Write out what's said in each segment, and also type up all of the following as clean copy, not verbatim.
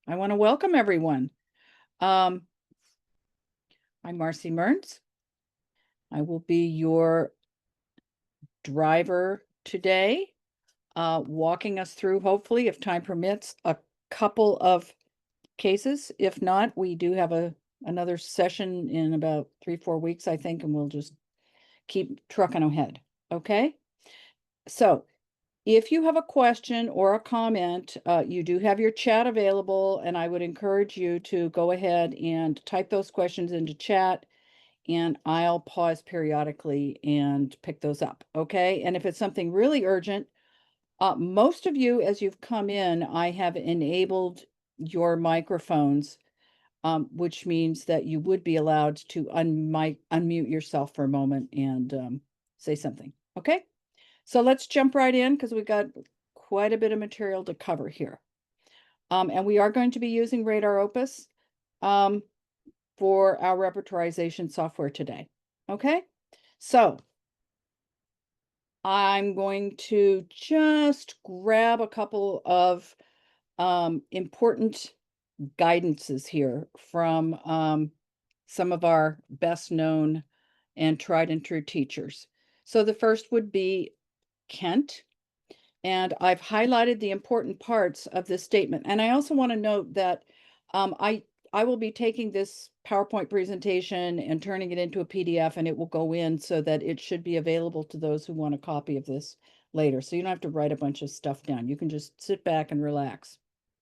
I want to welcome everyone. I'm Marci Mearns. I will be your driver today, walking us through, hopefully, if time permits, a couple of cases. If not, we do have another session in about 3-4 weeks, I think, and we'll just keep trucking ahead. Okay? So if you have a question or a comment, you do have your chat available, and I would encourage you to go ahead and type those questions into chat, and I'll pause periodically and pick those up, okay? And if it's something really urgent, most of you, as you've come in, I have enabled your microphones, which means that you would be allowed to unmute yourself for a moment and say something, okay? So let's jump right in because we've got quite a bit of material to cover here. And we are going to be using Radar Opus for our repertorization software today. Okay, so I'm going to just grab a couple of important guidances here from some of our best known and tried and true teachers. So the first would be Kent. And I've highlighted the important parts of this statement. And I also want to note that I will be taking this PowerPoint presentation and turning it into a PDF, and it will go in so that it should be available to those who want a copy of this later. So you don't have to write a bunch of stuff down. You can just sit back and relax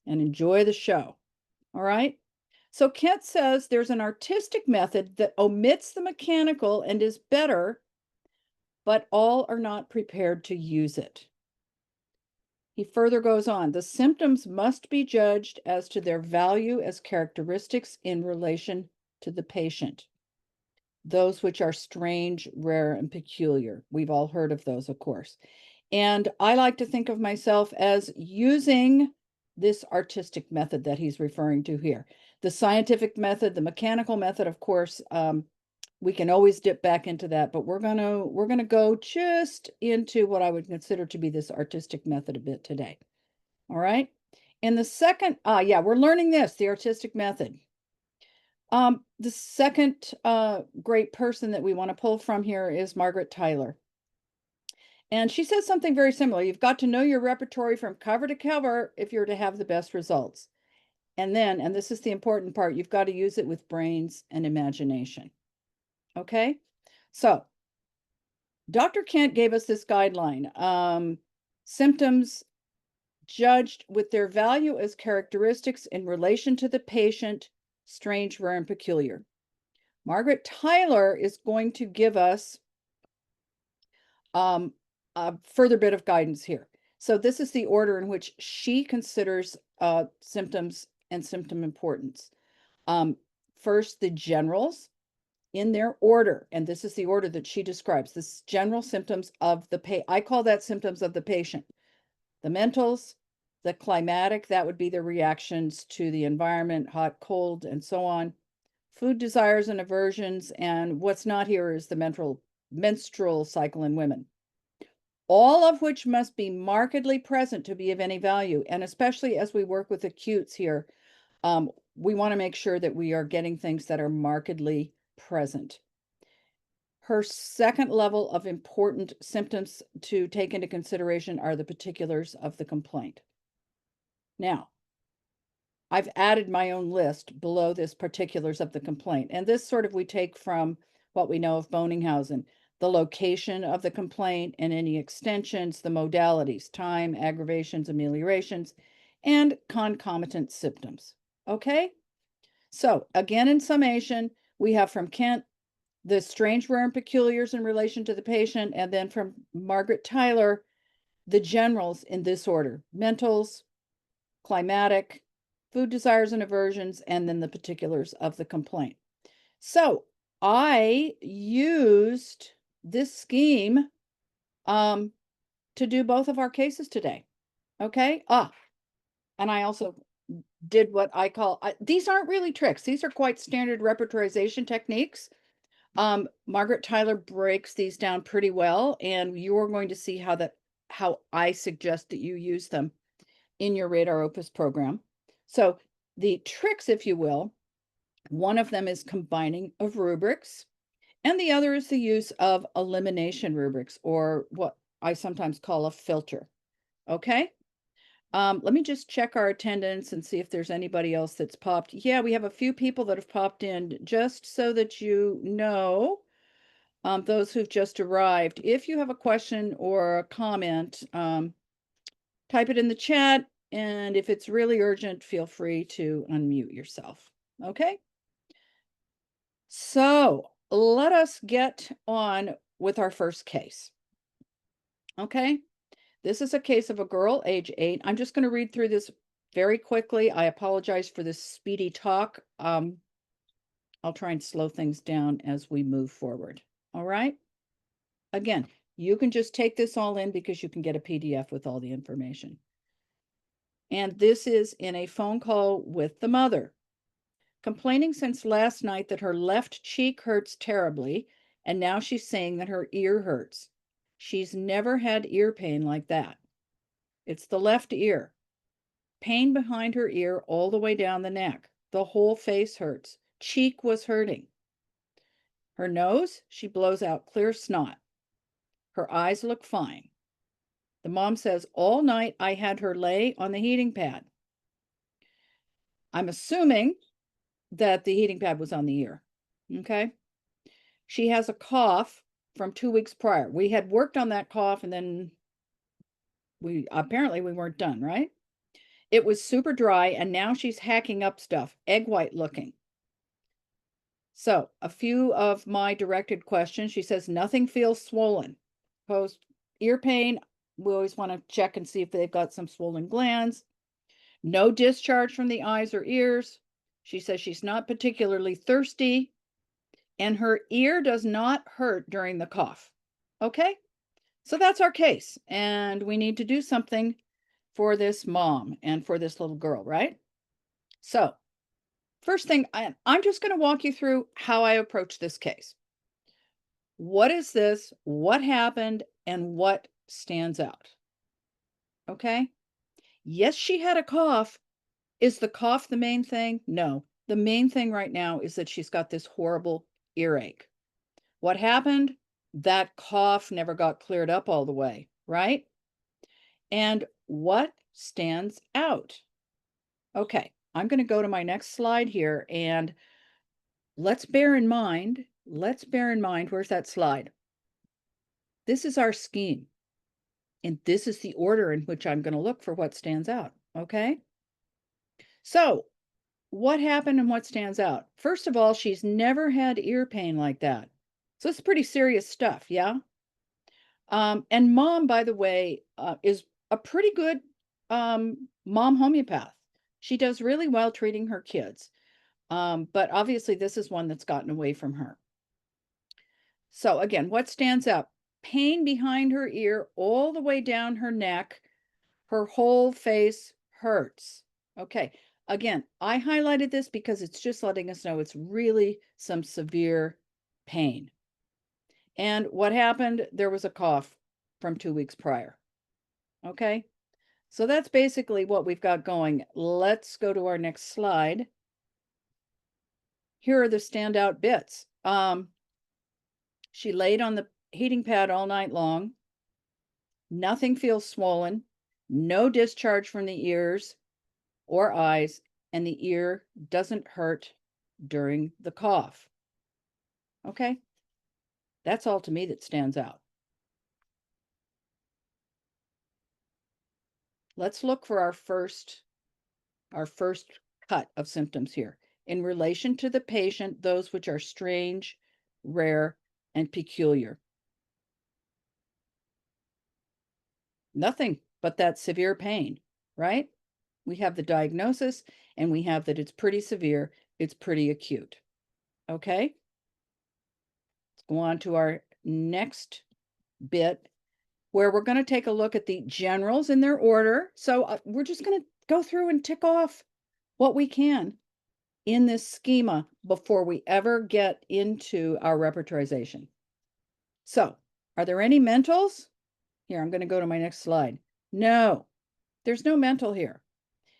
and enjoy the show. All right. So Kent says there's an artistic method that omits the mechanical and is better, but all are not prepared to use it. He further goes on, the symptoms must be judged as to their value as characteristics in relation to the patient. Those which are strange, rare, and peculiar. We've all heard of those, of course. And I like to think of myself as using this artistic method that he's referring to here. The scientific method, the mechanical method, of course, we can always dip back into that, but we're gonna go just into what I would consider to be this artistic method a bit today. All right. And the second, yeah, we're learning this, the artistic method. The second great person that we want to pull from here is Margaret Tyler. And she says something very similar. You've got to know your repertory from cover to cover if you're to have the best results. And then, and this is the important part, you've got to use it with brains and imagination. Okay, so Dr. Kent gave us this guideline. Symptoms judged with their value as characteristics in relation to the patient, strange, rare, and peculiar. Margaret Tyler is going to give us a further bit of guidance here. So this is the order in which she considers symptoms and symptom importance. First, the generals, in their order, and this is the order that she describes, this general symptoms of the I call that symptoms of the patient. The mentals, the climatic, that would be the reactions to the environment, hot, cold, and so on. Food desires and aversions, and what's not here is the menstrual cycle in women. All of which must be markedly present to be of any value, and especially as we work with acutes here, we want to make sure that we are getting things that are markedly present. Her second level of important symptoms to take into consideration are the particulars of the complaint. Now, I've added my own list below this particulars of the complaint, and this sort of we take from what we know of Boninghausen, the location of the complaint and any extensions, the modalities, time, aggravations, ameliorations, and concomitant symptoms. Okay? So again, in summation, we have from Kent, the strange, rare, and peculiars in relation to the patient, and then from Margaret Tyler, the generals in this order: mentals, climatic, food desires and aversions, and then the particulars of the complaint. So I used this scheme to do both of our cases today. Okay. And I also did what I call, these aren't really tricks. These are quite standard repertorization techniques. Margaret Tyler breaks these down pretty well, and you're going to see how I suggest that you use them in your Radar Opus program. So The tricks, if you will, one of them is combining of rubrics, and the other is the use of elimination rubrics, or what I sometimes call a filter. Okay? Let me just check our attendance and see if there's anybody else that's popped. Yeah, we have a few people that have popped in, just so that you know, those who've just arrived. If you have a question or a comment, type it in the chat, and if it's really urgent, feel free to unmute yourself. Okay? So let us get on with our first case. Okay? This is a case of a girl, age 8. I'm just going to read through this very quickly. I apologize for this speedy talk. I'll try and slow things down as we move forward. All right? Again, you can just take this all in because you can get a PDF with all the information. And this is in a phone call with the mother, complaining since last night that her left cheek hurts terribly, and now she's saying that her ear hurts. She's never had ear pain like that. It's the left ear. Pain behind her ear all the way down the neck. The whole face hurts. Cheek was hurting. Her nose, she blows out clear snot. Her eyes look fine. The mom says, all night I had her lay on the heating pad. I'm assuming that the heating pad was on the ear. Okay. She has a cough from 2 weeks prior. We had worked on that cough, and then we weren't done, right? It was super dry, and now she's hacking up stuff, egg white looking. So a few of my directed questions. She says nothing feels swollen. Post ear pain, we always want to check and see if they've got some swollen glands. No discharge from the eyes or ears. She says she's not particularly thirsty, and her ear does not hurt during the cough. Okay, so that's our case, and we need to do something for this mom and for this little girl, right? So first thing, I'm just going to walk you through how I approach this case. What is this? What happened? And what stands out? Okay. Yes, she had a cough. Is the cough the main thing? No. The main thing right now is that she's got this horrible earache. What happened? That cough never got cleared up all the way, right? And what stands out? Okay, I'm going to go to my next slide here, and let's bear in mind, where's that slide? This is our scheme, and this is the order in which I'm going to look for what stands out, okay? So what happened and what stands out? First of all, she's never had ear pain like that. So it's pretty serious stuff, yeah? And mom, by the way, is a pretty good mom homeopath. She does really well treating her kids. But obviously this is one that's gotten away from her. So again, what stands out? Pain behind her ear all the way down her neck. Her whole face hurts. Okay, again, I highlighted this because it's just letting us know it's really some severe pain. And what happened? There was a cough from 2 weeks prior. Okay, so that's basically what we've got going. Let's go to our next slide. Here are the standout bits. She laid on the heating pad all night long. Nothing feels swollen. No discharge from the ears or eyes, and the ear doesn't hurt during the cough. Okay, that's all to me that stands out. Let's look for our first cut of symptoms here. In relation to the patient, those which are strange, rare, and peculiar. Nothing but that severe pain, right? We have the diagnosis, and we have that it's pretty severe, it's pretty acute. Okay? Let's go on to our next bit, where we're going to take a look at the generals in their order. So we're just going to go through and tick off what we can in this schema before we ever get into our repertorization. So, are there any mentals? Here, I'm going to go to my next slide. No, there's no mental here.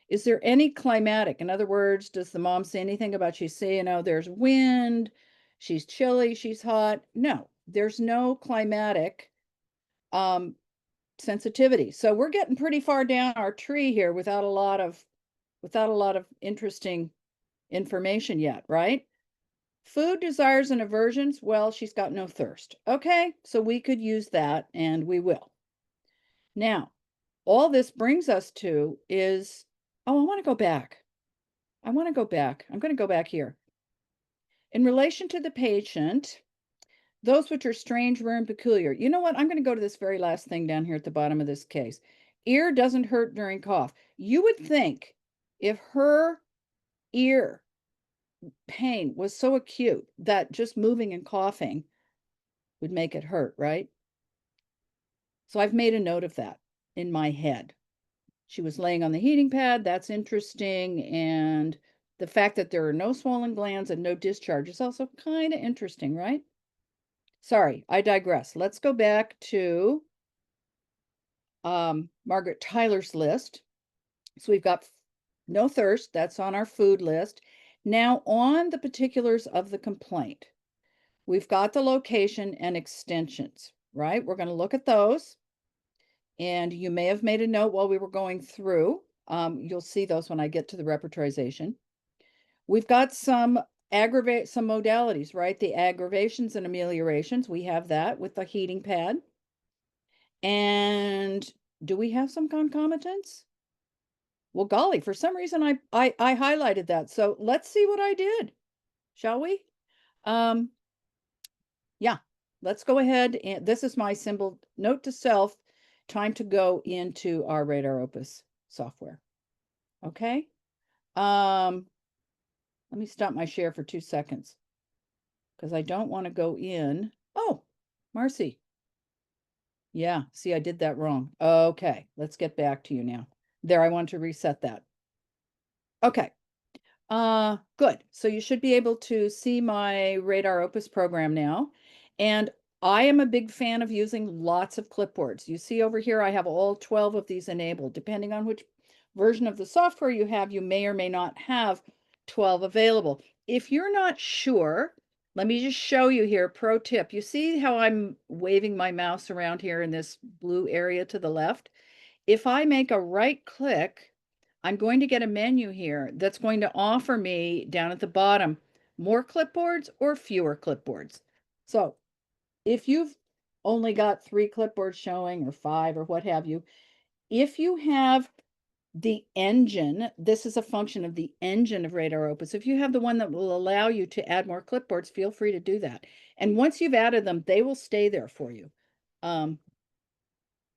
Is there any climatic? In other words, does the mom say anything about she's saying, oh, there's wind, she's chilly, she's hot? No, there's no climatic sensitivity. So we're getting pretty far down our tree here without a lot of interesting information yet, right? Food desires and aversions. Well, she's got no thirst. Okay, so we could use that and we will. Now, all this brings us to is, oh, I want to go back. I'm going to go back here. In relation to the patient, those which are strange, rare, and peculiar. You know what? I'm going to go to this very last thing down here at the bottom of this case. Ear doesn't hurt during cough. You would think if her ear pain was so acute that just moving and coughing would make it hurt, right? So I've made a note of that in my head. She was laying on the heating pad. That's interesting. And the fact that there are no swollen glands and no discharge is also kind of interesting, right? Sorry, I digress. Let's go back to Margaret Tyler's list. So we've got no thirst. That's on our food list. Now on the particulars of the complaint. We've got the location and extensions, right? We're going to look at those. And you may have made a note while we were going through. You'll see those when I get to the repertorization. We've got some modalities, right? The aggravations and ameliorations. We have that with the heating pad. And do we have some concomitants? Well, golly, for some reason I highlighted that. So let's see what I did, shall we? Yeah, let's go ahead. And this is my symbol note to self. Time to go into our Radar Opus software. Okay. Let me stop my share for 2 seconds because I don't want to go in. Oh, Marci. Yeah, see, I did that wrong. Okay, let's get back to you now. There, I want to reset that. Okay. Good. So you should be able to see my Radar Opus program now. And I am a big fan of using lots of clipboards. You see over here, I have all 12 of these enabled. Depending on which version of the software you have, you may or may not have 12 available. If you're not sure, let me just show you here, pro tip. You see how I'm waving my mouse around here in this blue area to the left? If I make a right click, I'm going to get a menu here that's going to offer me down at the bottom more clipboards or fewer clipboards. So if you've only got 3 clipboards showing or 5 or what have you, if you have the engine, this is a function of the engine of Radar Opus. If you have the one that will allow you to add more clipboards, feel free to do that. And once you've added them, they will stay there for you.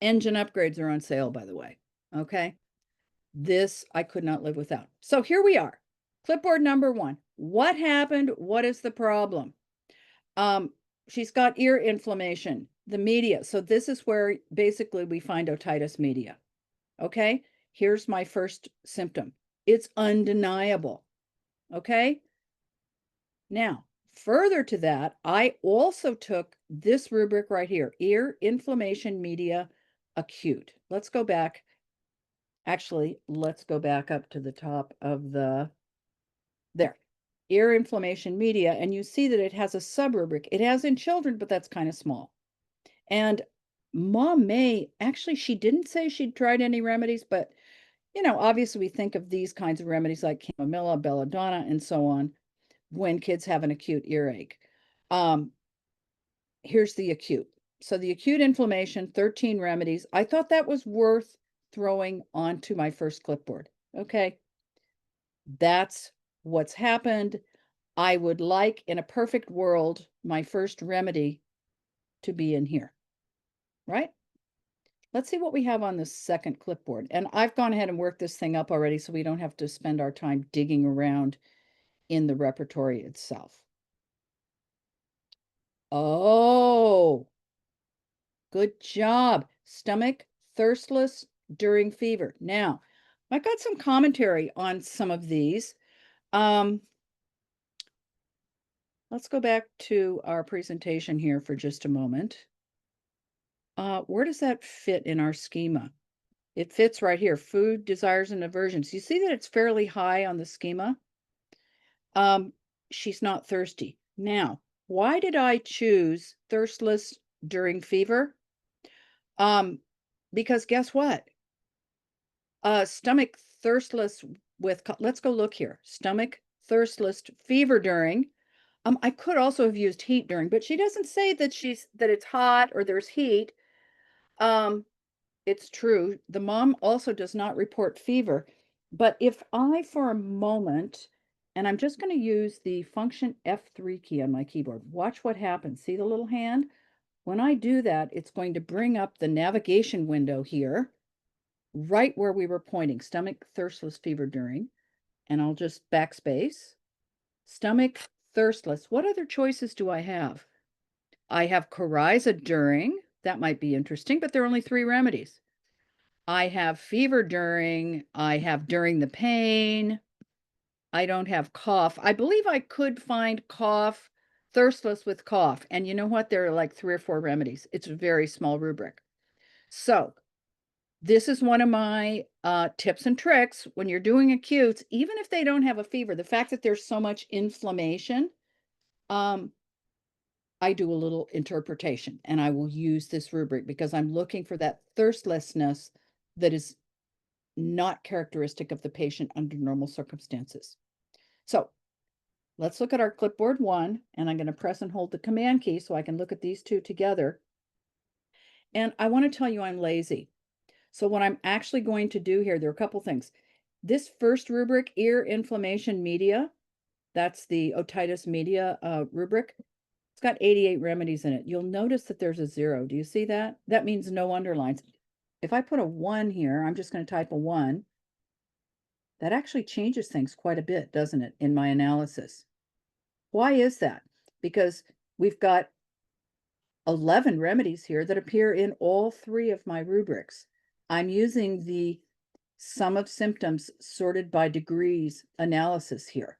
Engine upgrades are on sale, by the way. Okay. This I could not live without. So here we are. Clipboard number 1. What happened? What is the problem? She's got ear inflammation, the media. So this is where basically we find otitis media. Okay. Here's my first symptom. It's undeniable. Okay. Now, further to that, I also took this rubric right here, ear inflammation media acute. Let's go back. Actually, let's go back up to the top of there, ear inflammation media, and you see that it has a subrubric. It has in children, but that's kind of small. And Mom actually, she didn't say she'd tried any remedies, but, obviously we think of these kinds of remedies like chamomilla, belladonna, and so on when kids have an acute earache. Here's the acute. So the acute inflammation, 13 remedies. I thought that was worth throwing onto my first clipboard. Okay. That's what's happened. I would like, in a perfect world, my first remedy to be in here, right? Let's see what we have on the second clipboard. And I've gone ahead and worked this thing up already so we don't have to spend our time digging around in the repertory itself. Oh, good job. Stomach thirstless during fever. Now, I got some commentary on some of these. Let's go back to our presentation here for just a moment. Where does that fit in our schema? It fits right here, food, desires, and aversions. You see that it's fairly high on the schema? She's not thirsty. Now, why did I choose thirstless during fever? Because guess what? Stomach thirstless with, let's go look here. Stomach thirstless fever during. I could also have used heat during, but she doesn't say that that it's hot or there's heat. Um, it's true. The mom also does not report fever. But if I, for a moment, and I'm just going to use the function F3 key on my keyboard, watch what happens. See the little hand? When I do that, it's going to bring up the navigation window here, right where we were pointing, stomach thirstless fever during, and I'll just backspace. Stomach thirstless. What other choices do I have? I have coryza during. That might be interesting, but there are only 3 remedies. I have fever during. I have during the pain. I don't have cough. I believe I could find cough, thirstless with cough. And you know what? There are like 3 or 4 remedies. It's a very small rubric. So this is one of my tips and tricks when you're doing acutes, even if they don't have a fever, the fact that there's so much inflammation, I do a little interpretation and I will use this rubric because I'm looking for that thirstlessness that is not characteristic of the patient under normal circumstances. So let's look at our clipboard 1, and I'm going to press and hold the command key so I can look at these 2 together. And I want to tell you I'm lazy. So what I'm actually going to do here, there are a couple things. This first rubric, ear inflammation media, that's the otitis media rubric. It's got 88 remedies in it. You'll notice that there's a 0. Do you see that? That means no underlines. If I put a 1 here, I'm just going to type a 1. That actually changes things quite a bit, doesn't it, in my analysis? Why is that? Because we've got 11 remedies here that appear in all 3 of my rubrics. I'm using the sum of symptoms sorted by degrees analysis here.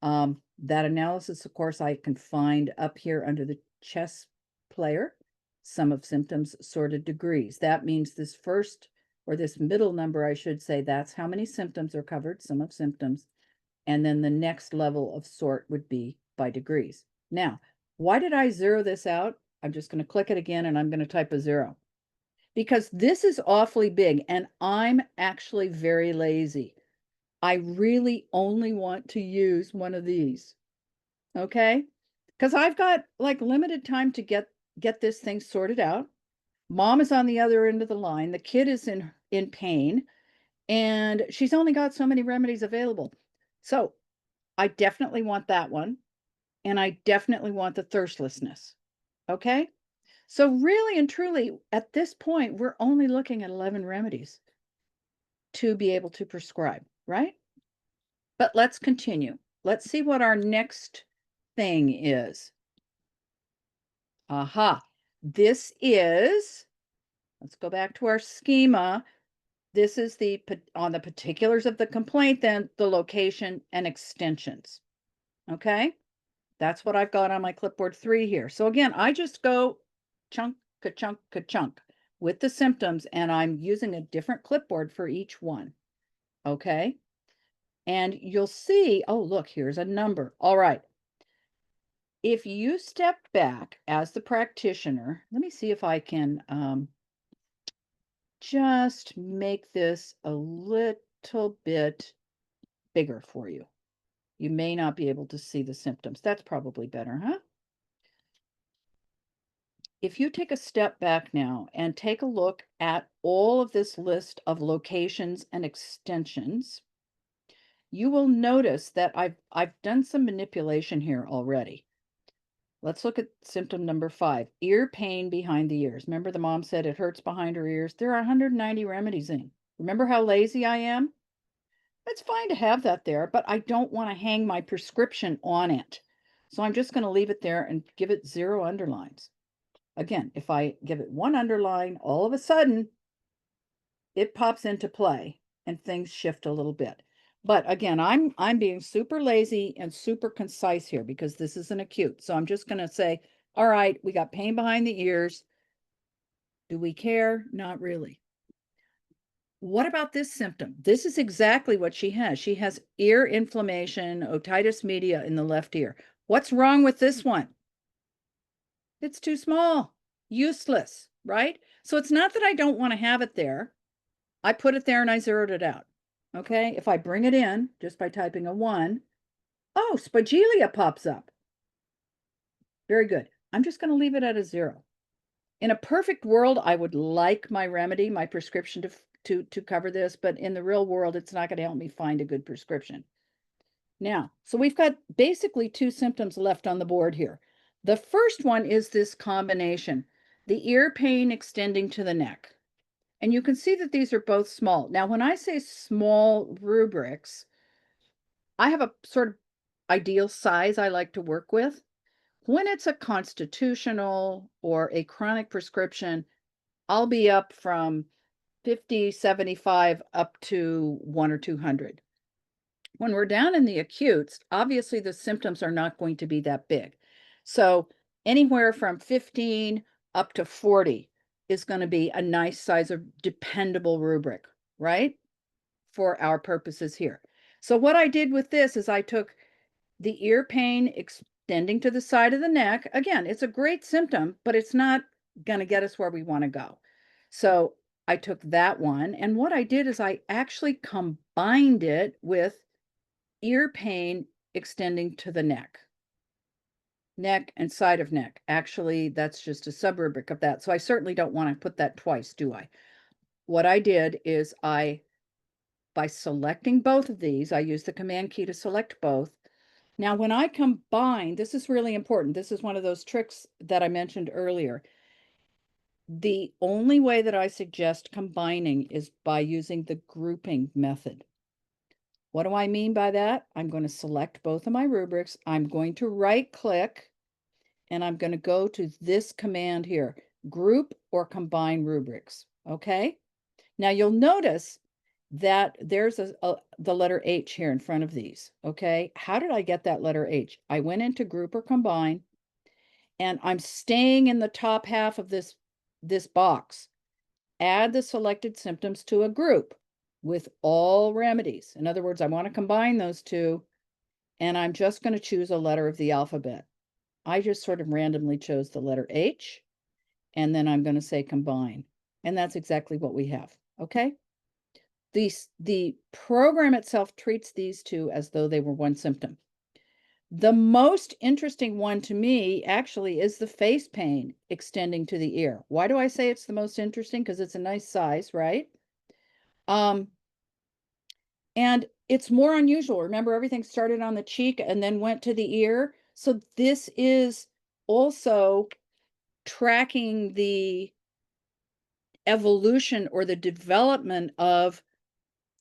That analysis, of course, I can find up here under the chess player, sum of symptoms sorted degrees. That means this first, or this middle number, I should say, that's how many symptoms are covered, sum of symptoms. And then the next level of sort would be by degrees. Now, why did I 0 this out? I'm just going to click it again and I'm going to type a 0. Because this is awfully big and I'm actually very lazy. I really only want to use one of these. Okay? Because I've got like limited time to get this thing sorted out. Mom is on the other end of the line. The kid is in pain and she's only got so many remedies available. So I definitely want that one. And I definitely want the thirstlessness. Okay? So really and truly, at this point, we're only looking at 11 remedies to be able to prescribe, right? But let's continue. Let's see what our next thing is. Aha. This is, let's go back to our schema. This is on the particulars of the complaint, then the location and extensions. Okay? That's what I've got on my clipboard 3 here. So again, I just go chunk, ka-chunk, ka-chunk with the symptoms, and I'm using a different clipboard for each one. Okay? And you'll see, oh, look, here's a number. All right. If you step back as the practitioner, let me see if I can just make this a little bit bigger for you. You may not be able to see the symptoms. That's probably better, huh? If you take a step back now and take a look at all of this list of locations and extensions, you will notice that I've done some manipulation here already. Let's look at symptom number 5, ear pain behind the ears. Remember the mom said it hurts behind her ears? There are 190 remedies in. Remember how lazy I am? It's fine to have that there, but I don't want to hang my prescription on it. So I'm just going to leave it there and give it 0 underlines. Again, if I give it 1 underline, all of a sudden it pops into play and things shift a little bit. But again, I'm being super lazy and super concise here because this is an acute. So I'm just going to say, all right, we got pain behind the ears. Do we care? Not really. What about this symptom? This is exactly what she has. She has ear inflammation, otitis media in the left ear. What's wrong with this one? It's too small, useless, right? So it's not that I don't want to have it there. I put it there and I zeroed it out. Okay, if I bring it in just by typing a 1, oh, Spagilia pops up. Very good. I'm just going to leave it at a 0. In a perfect world, I would like my remedy, my prescription to cover this, but in the real world, it's not going to help me find a good prescription. Now, so we've got basically 2 symptoms left on the board here. The first one is this combination, the ear pain extending to the neck. And you can see that these are both small. Now, when I say small rubrics, I have a sort of ideal size I like to work with. When it's a constitutional or a chronic prescription, I'll be up from 50, 75 up to 1 or 200. When we're down in the acutes, obviously the symptoms are not going to be that big. So anywhere from 15 up to 40 is going to be a nice size of dependable rubric, right? For our purposes here. So what I did with this is I took the ear pain extending to the side of the neck. Again, it's a great symptom, but it's not going to get us where we want to go. So I took that one, and what I did is I actually combined it with ear pain extending to the neck and side of neck. Actually, that's just a subrubric of that. So I certainly don't want to put that twice, do I? What I did is by selecting both of these, I use the command key to select both. Now, when I combine, this is really important. This is one of those tricks that I mentioned earlier. The only way that I suggest combining is by using the grouping method. What do I mean by that? I'm going to select both of my rubrics. I'm going to right click and I'm going to go to this command here, group or combine rubrics. Okay. Now you'll notice that there's the letter H here in front of these. Okay. How did I get that letter H? I went into group or combine and I'm staying in the top half of this box. Add the selected symptoms to a group with all remedies. In other words, I want to combine those two, and I'm just going to choose a letter of the alphabet. I just sort of randomly chose the letter H, and then I'm going to say combine. And that's exactly what we have. Okay. The program itself treats these two as though they were one symptom. The most interesting one to me actually is the face pain extending to the ear. Why do I say it's the most interesting? Because it's a nice size, right? And it's more unusual. Remember, everything started on the cheek and then went to the ear. So this is also tracking the evolution or the development of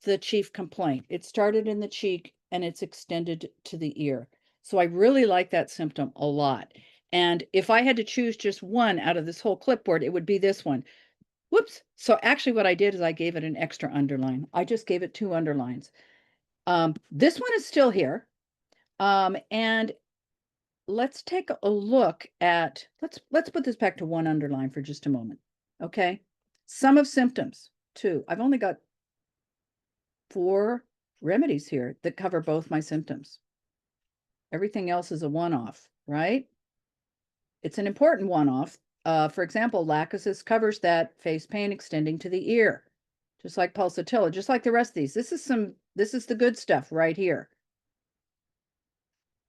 the chief complaint. It started in the cheek and it's extended to the ear. So I really like that symptom a lot. And if I had to choose just one out of this whole clipboard, it would be this one. Whoops. So actually what I did is I gave it an extra underline. I just gave it 2 underlines. This one is still here. And let's take a look at, let's put this back to 1 underline for just a moment. Okay. Sum of symptoms 2. I've only got 4 remedies here that cover both my symptoms. Everything else is a one-off, right? It's an important one-off. For example, lachesis covers that face pain extending to the ear, just like pulsatilla, just like the rest of these. This is the good stuff right here.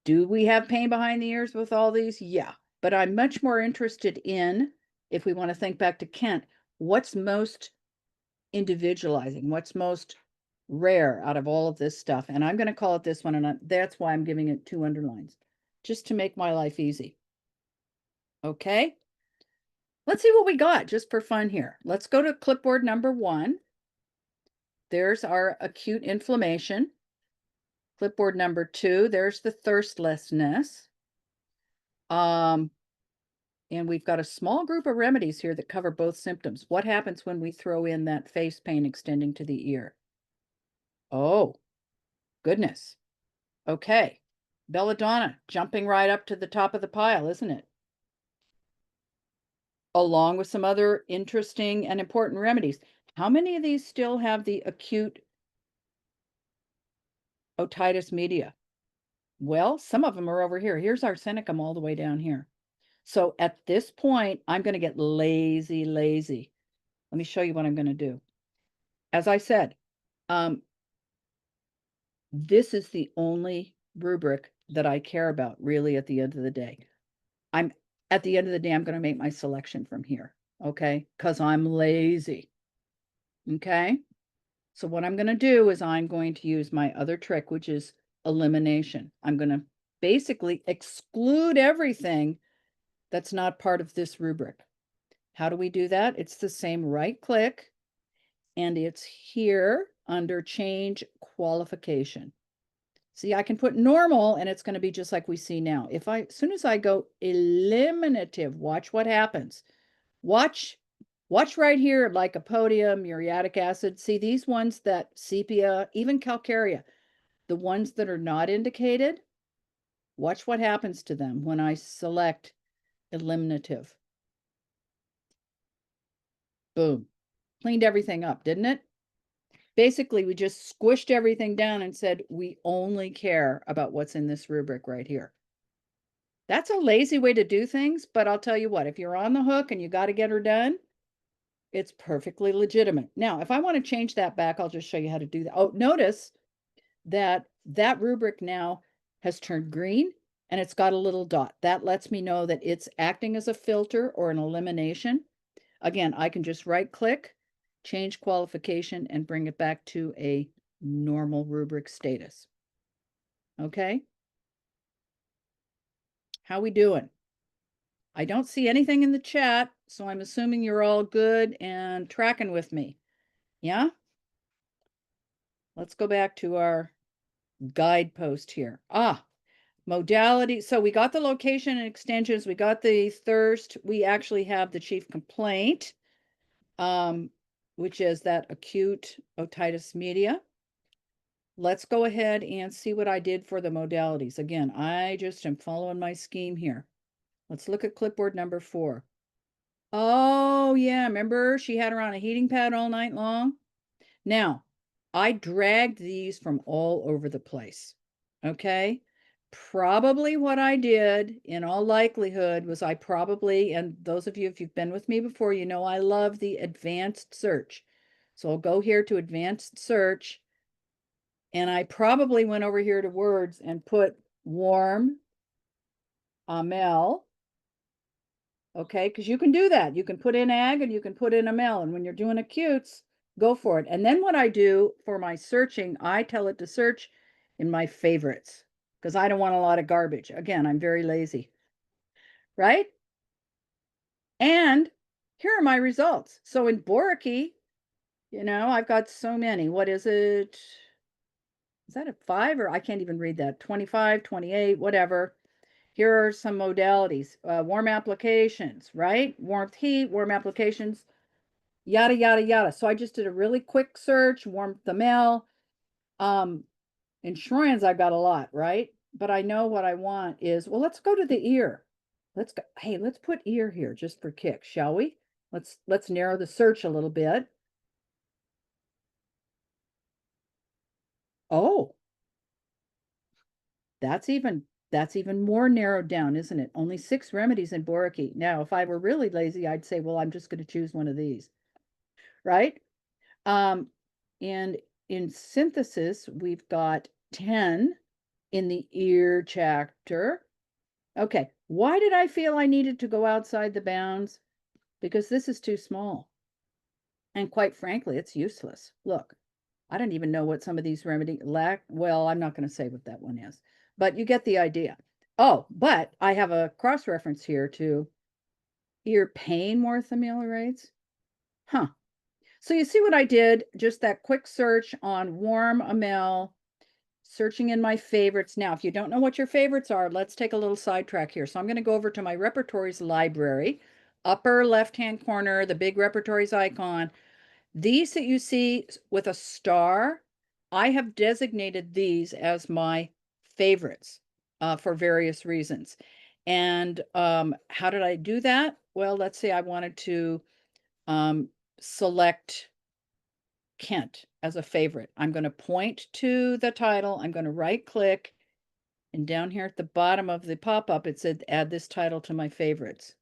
Do we have pain behind the ears with all these? Yeah, but I'm much more interested in, if we want to think back to Kent, what's most individualizing, what's most rare out of all of this stuff. And I'm going to call it this one, and that's why I'm giving it 2 underlines, just to make my life easy. Okay, let's see what we got just for fun here. Let's go to clipboard number 1. There's our acute inflammation. Clipboard number 2, there's the thirstlessness. And we've got a small group of remedies here that cover both symptoms. What happens when we throw in that face pain extending to the ear? Oh, goodness. Okay. Belladonna jumping right up to the top of the pile, isn't it? Along with some other interesting and important remedies. How many of these still have the acute otitis media? Well, some of them are over here. Here's arsenicum all the way down here. So at this point, I'm going to get lazy. Let me show you what I'm going to do. As I said, this is the only rubric that I care about really at the end of the day. At the end of the day, I'm going to make my selection from here. Okay. Because I'm lazy. Okay. So what I'm going to do is I'm going to use my other trick, which is elimination. I'm going to basically exclude everything that's not part of this rubric. How do we do that? It's the same right click, and it's here under change qualification. See, I can put normal and it's going to be just like we see now. As soon as I go eliminative, watch what happens. Watch right here, lycopodium, muriatic acid. See these ones that sepia, even calcarea, the ones that are not indicated, watch what happens to them when I select eliminative. Boom. Cleaned everything up, didn't it? Basically, we just squished everything down and said, we only care about what's in this rubric right here. That's a lazy way to do things, but I'll tell you what, if you're on the hook and you got to get her done, it's perfectly legitimate. Now, if I want to change that back, I'll just show you how to do that. Oh, notice that that rubric now has turned green and it's got a little dot. That lets me know that it's acting as a filter or an elimination. Again, I can just right click, change qualification, and bring it back to a normal rubric status. Okay? How we doing? I don't see anything in the chat, so I'm assuming you're all good and tracking with me. Yeah? Let's go back to our guidepost here. Modality. So we got the location and extensions. We got the thirst. We actually have the chief complaint, which is that acute otitis media. Let's go ahead and see what I did for the modalities. Again, I just am following my scheme here. Let's look at clipboard number 4. Oh, yeah. Remember she had her on a heating pad all night long? Now, I dragged these from all over the place. Okay. Probably what I did in all likelihood was and those of you, if you've been with me before, you know I love the advanced search. So I'll go here to advanced search. And I probably went over here to words and put warm amel. Okay, because you can do that. You can put in ag and you can put in amel. And when you're doing acutes, go for it. And then what I do for my searching, I tell it to search in my favorites because I don't want a lot of garbage. Again, I'm very lazy, right? And here are my results. So in Boraki, I've got so many. What is it? Is that a 5 or I can't even read that? 25, 28, whatever. Here are some modalities. Warm applications, right? Warmth, heat, warm applications, yada, yada, yada. So I just did a really quick search, warmth the mail. In Shrines, I've got a lot, right? But I know what I want is, well, let's go to the ear. Let's go. Hey, let's put ear here just for kicks, shall we? Let's narrow the search a little bit. Oh, that's even more narrowed down, isn't it? Only 6 remedies in Boraki. Now, if I were really lazy, I'd say, well, I'm just going to choose one of these, right? And in synthesis, we've got 10 in the ear chapter. Okay, why did I feel I needed to go outside the bounds? Because this is too small. And quite frankly, it's useless. Look, I don't even know what some of these remedy lack. Well, I'm not going to say what that one is, but you get the idea. Oh, but I have a cross reference here to ear pain worth ameliorates. Huh. So you see what I did? Just that quick search on warm amel, searching in my favorites. Now, if you don't know what your favorites are, let's take a little sidetrack here. So I'm going to go over to my repertories library, upper left-hand corner, the big repertories icon. These that you see with a star, I have designated these as my favorites for various reasons. And how did I do that? Well, let's say I wanted to select Kent as a favorite. I'm going to point to the title. I'm going to right click, and down here at the bottom of the pop-up, it said add this title to my favorites.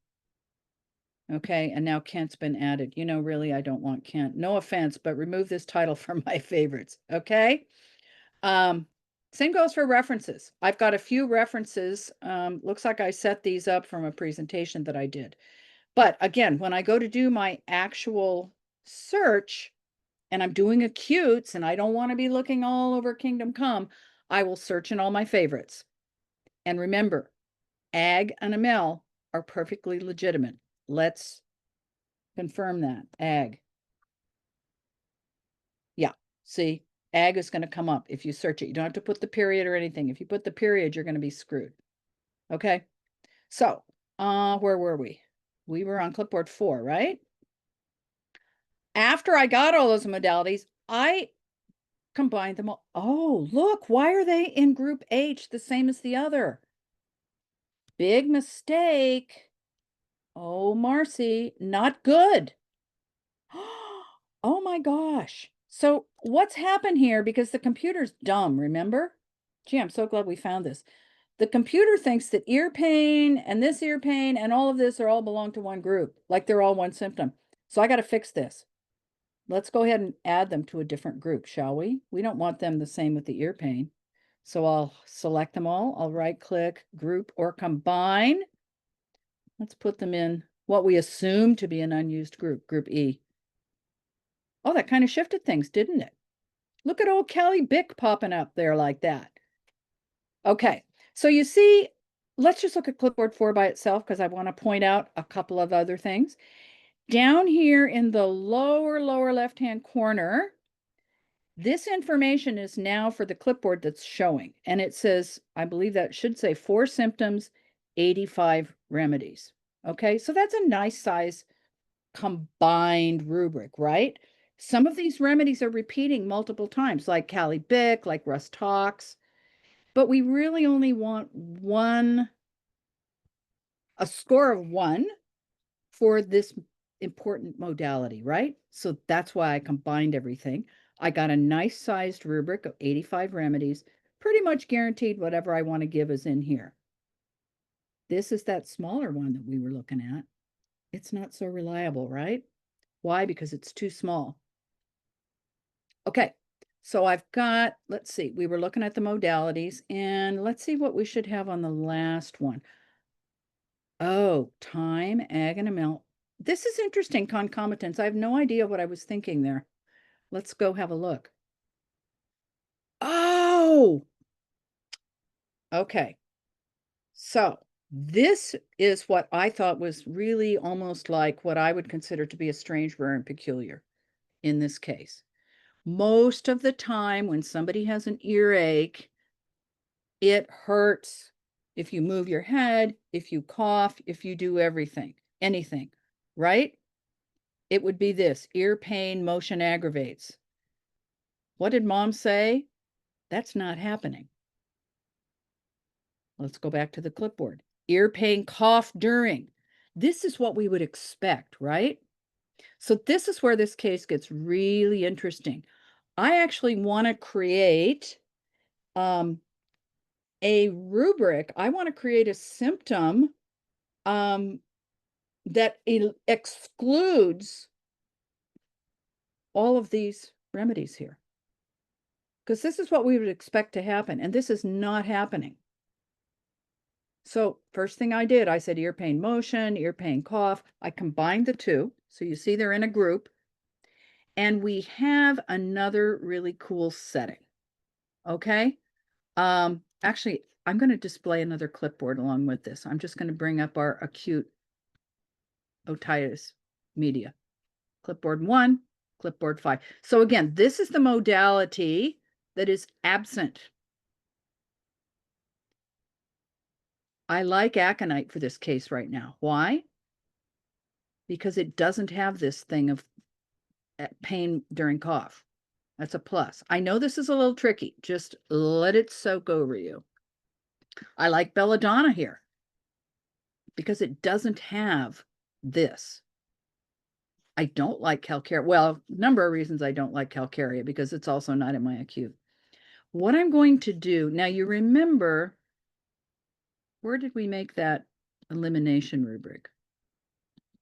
Okay, and now Kent's been added. You know, really, I don't want Kent. No offense, but remove this title from my favorites. Okay. Same goes for references. I've got a few references. Looks like I set these up from a presentation that I did. But again, when I go to do my actual search and I'm doing acutes and I don't want to be looking all over Kingdom Come, I will search in all my favorites. And remember, ag and ML are perfectly legitimate. Let's confirm that. Ag. Yeah, see, ag is going to come up if you search it. You don't have to put the period or anything. If you put the period, you're going to be screwed. Okay, so where were we? We were on clipboard 4, right? After I got all those modalities, I combined them all. Oh, look, why are they in group H the same as the other? Big mistake. Oh, Marci, not good. Oh my gosh. So what's happened here? Because the computer's dumb, remember? Gee, I'm so glad we found this. The computer thinks that ear pain and this ear pain and all of this are all belong to one group, like they're all one symptom. So I got to fix this. Let's go ahead and add them to a different group, shall we? We don't want them the same with the ear pain. So I'll select them all. I'll right click, group or combine. Let's put them in what we assume to be an unused group, group E. Oh, that kind of shifted things, didn't it? Look at old Kelly Bick popping up there like that. Okay, so you see, let's just look at clipboard 4 by itself because I want to point out a couple of other things. Down here in the lower left-hand corner, this information is now for the clipboard that's showing. And it says, I believe that should say 4 symptoms, 85 remedies. Okay, so that's a nice size combined rubric, right? Some of these remedies are repeating multiple times, like Callie Bick, like Russ Talks, but we really only want a score of 1 for this important modality, right? So that's why I combined everything. I got a nice sized rubric of 85 remedies, pretty much guaranteed whatever I want to give is in here. This is that smaller one that we were looking at. It's not so reliable, right? Why? Because it's too small. Okay, so I've got, let's see, we were looking at the modalities, and let's see what we should have on the last one. Oh, time, ag, and ML. This is interesting, concomitants. I have no idea what I was thinking there. Let's go have a look. Oh, okay. So this is what I thought was really almost like what I would consider to be a strange, rare, and peculiar in this case. Most of the time when somebody has an earache, it hurts if you move your head, if you cough, if you do anything, right? It would be this: ear pain, motion aggravates. What did mom say? That's not happening. Let's go back to the clipboard. Ear pain, cough during. This is what we would expect, right? So this is where this case gets really interesting. I actually want to create a rubric. I want to create a symptom that excludes all of these remedies here. Because this is what we would expect to happen, and this is not happening. So first thing I did, I said ear pain motion, ear pain cough. I combined the two. So you see they're in a group. And we have another really cool setting. Okay. Actually, I'm going to display another clipboard along with this. I'm just going to bring up our acute otitis media. Clipboard 1, clipboard 5. So again, this is the modality that is absent. I like aconite for this case right now. Why? Because it doesn't have this thing of pain during cough. That's a plus. I know this is a little tricky. Just let it soak over you. I like belladonna here because it doesn't have this. I don't like calcarea. Well, number of reasons I don't like calcarea, because it's also not in my acute. What I'm going to do, now you remember, where did we make that elimination rubric?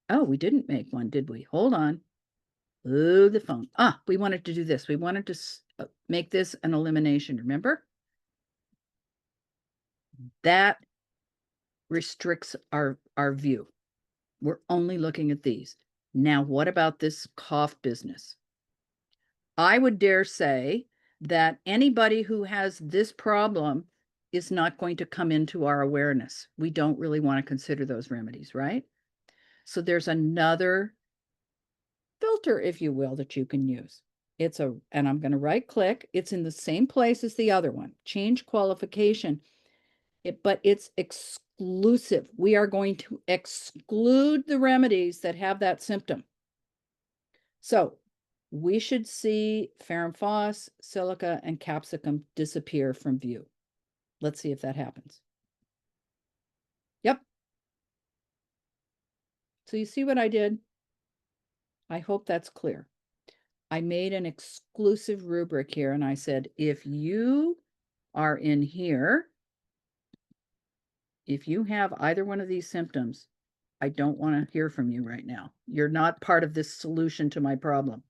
Oh, we didn't make one, did we? Hold on. Oh, the phone. We wanted to do this. We wanted to make this an elimination, remember? That restricts our view. We're only looking at these. Now, what about this cough business? I would dare say that anybody who has this problem is not going to come into our awareness. We don't really want to consider those remedies, right? So there's another filter, if you will, that you can use. And I'm going to right click. It's in the same place as the other one. Change qualification. But it's exclusive. We are going to exclude the remedies that have that symptom. So we should see ferrum phos, silica, and capsicum disappear from view. Let's see if that happens. Yep. So you see what I did? I hope that's clear. I made an exclusive rubric here, and I said, if you are in here, if you have either one of these symptoms, I don't want to hear from you right now. You're not part of this solution to my problem.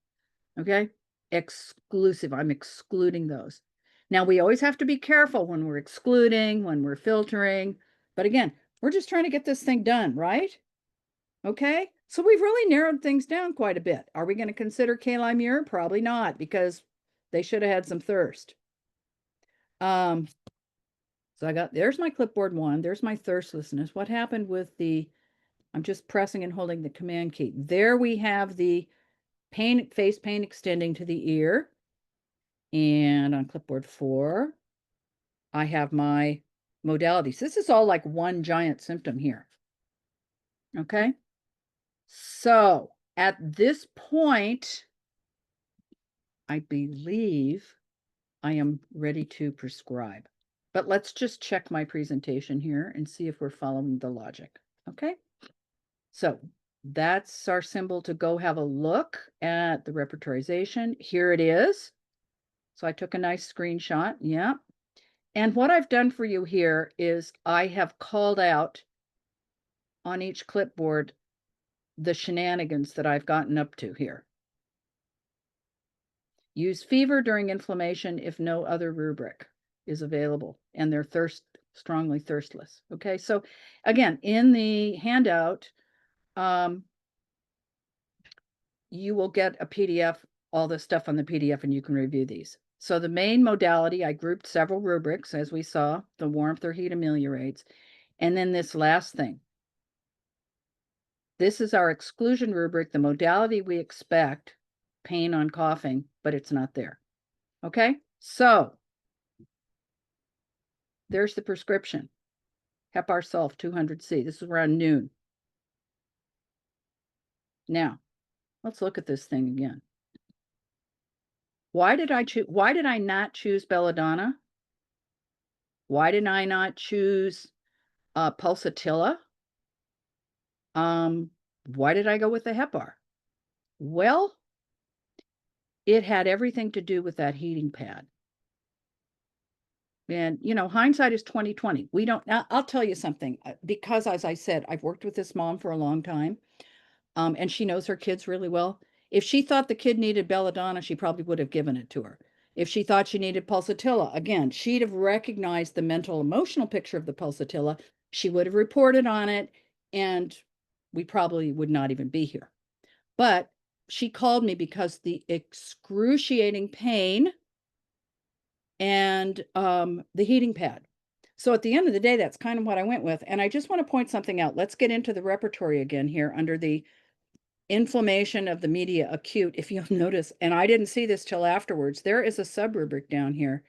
Okay? Exclusive. I'm excluding those. Now, we always have to be careful when we're excluding, when we're filtering. But again, we're just trying to get this thing done, right? Okay? So we've really narrowed things down quite a bit. Are we going to consider Kali Muir? Probably not, because they should have had some thirst. So there's my clipboard one. There's my thirstlessness. What happened with I'm just pressing and holding the command key. There we have the face pain extending to the ear. And on clipboard 4, I have my modalities. This is all like one giant symptom here. Okay. So at this point, I believe I am ready to prescribe. But let's just check my presentation here and see if we're following the logic. Okay. So that's our symbol to go have a look at the repertorization. Here it is. So I took a nice screenshot. Yeah. And what I've done for you here is I have called out on each clipboard the shenanigans that I've gotten up to here. Use fever during inflammation if no other rubric is available and they're strongly thirstless. Okay, so again, in the handout, you will get a PDF, all the stuff on the PDF, and you can review these. So the main modality, I grouped several rubrics, as we saw, the warmth or heat ameliorates. And then this last thing. This is our exclusion rubric, the modality we expect, pain on coughing, but it's not there. Okay, so there's the prescription. Hepar sulf 200C. This is around noon. Now, let's look at this thing again. Why did I not choose belladonna? Why did I not choose pulsatilla? Why did I go with the hepar? Well, it had everything to do with that heating pad. And, hindsight is 2020. We don't, I'll tell you something, because as I said, I've worked with this mom for a long time, and she knows her kids really well. If she thought the kid needed belladonna, she probably would have given it to her. If she thought she needed pulsatilla, again, she'd have recognized the mental emotional picture of the pulsatilla. She would have reported on it, and we probably would not even be here. But she called me because the excruciating pain and the heating pad. So at the end of the day, that's kind of what I went with. And I just want to point something out. Let's get into the repertory again here under the inflammation of the media acute. If you'll notice, and I didn't see this till afterwards, there is a sub-rubric down here.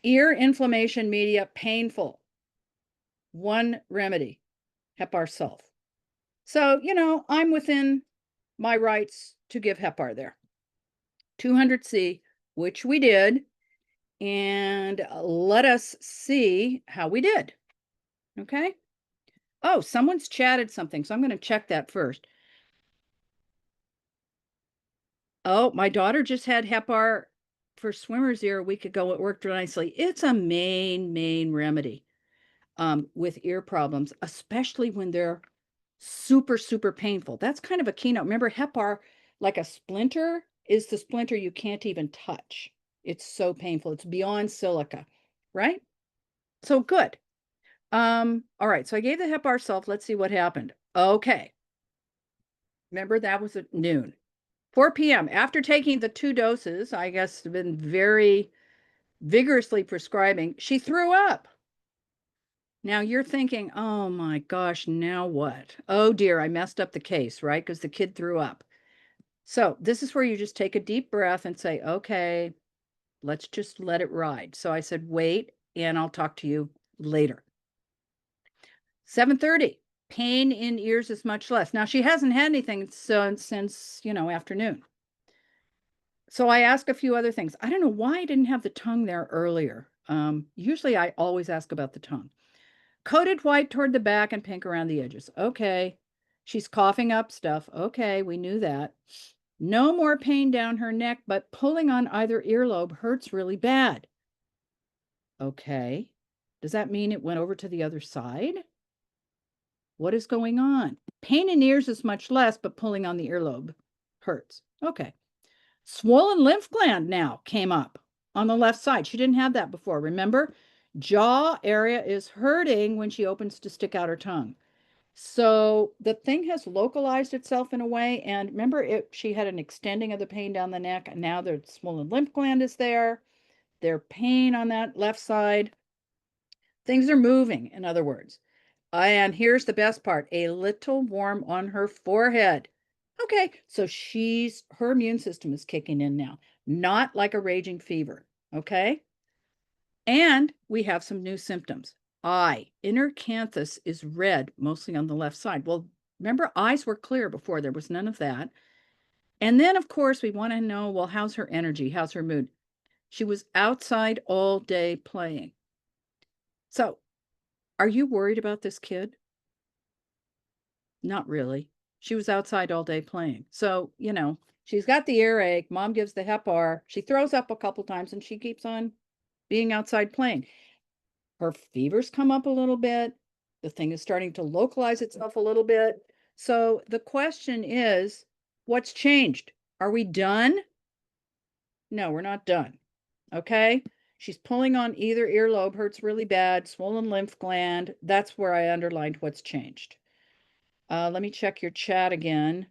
Ear inflammation media painful. One remedy, hepar sulf. So, I'm within my rights to give hepar there. 200C, which we did. And let us see how we did. Okay. Oh, someone's chatted something, so I'm going to check that first. Oh, my daughter just had Hepar for swimmer's ear a week ago. It worked nicely. It's a main remedy with ear problems, especially when they're super painful. That's kind of a keynote. Remember, Hepar, like a splinter, is the splinter you can't even touch. It's so painful. It's beyond silica, right? So good. All right. So I gave the Hepar self. Let's see what happened. Okay. Remember that was at noon. 4 p.m. After taking the 2 doses, I guess been very vigorously prescribing, she threw up. Now you're thinking, oh my gosh, now what? Oh dear, I messed up the case, right? Because the kid threw up. So this is where you just take a deep breath and say, okay, let's just let it ride. So I said, wait, and I'll talk to you later. 7:30, pain in ears is much less. Now she hasn't had anything since, afternoon. So I ask a few other things. I don't know why I didn't have the tongue there earlier. Usually I always ask about the tongue. Coated white toward the back and pink around the edges. Okay. She's coughing up stuff. Okay, we knew that. No more pain down her neck, but pulling on either earlobe hurts really bad. Okay. Does that mean it went over to the other side? What is going on? Pain in ears is much less, but pulling on the earlobe hurts. Okay. Swollen lymph gland now came up on the left side. She didn't have that before. Remember, jaw area is hurting when she opens to stick out her tongue. So the thing has localized itself in a way. And remember, she had an extending of the pain down the neck. And now the swollen lymph gland is there. There's pain on that left side. Things are moving, in other words. And here's the best part, a little warm on her forehead. Okay, so her immune system is kicking in now, not like a raging fever. Okay. And we have some new symptoms. Inner canthus is red, mostly on the left side. Well, remember, eyes were clear before, there was none of that. And then, of course, we want to know, well, how's her energy? How's her mood? She was outside all day playing. So, are you worried about this kid? Not really. She was outside all day playing. So, she's got the earache. Mom gives the Hepar. She throws up a couple times and she keeps on being outside playing. Her fever's come up a little bit. The thing is starting to localize itself a little bit. So the question is, what's changed? Are we done? No, we're not done. Okay. She's pulling on either earlobe, hurts really bad, swollen lymph gland. That's where I underlined what's changed. Let me check your chat again.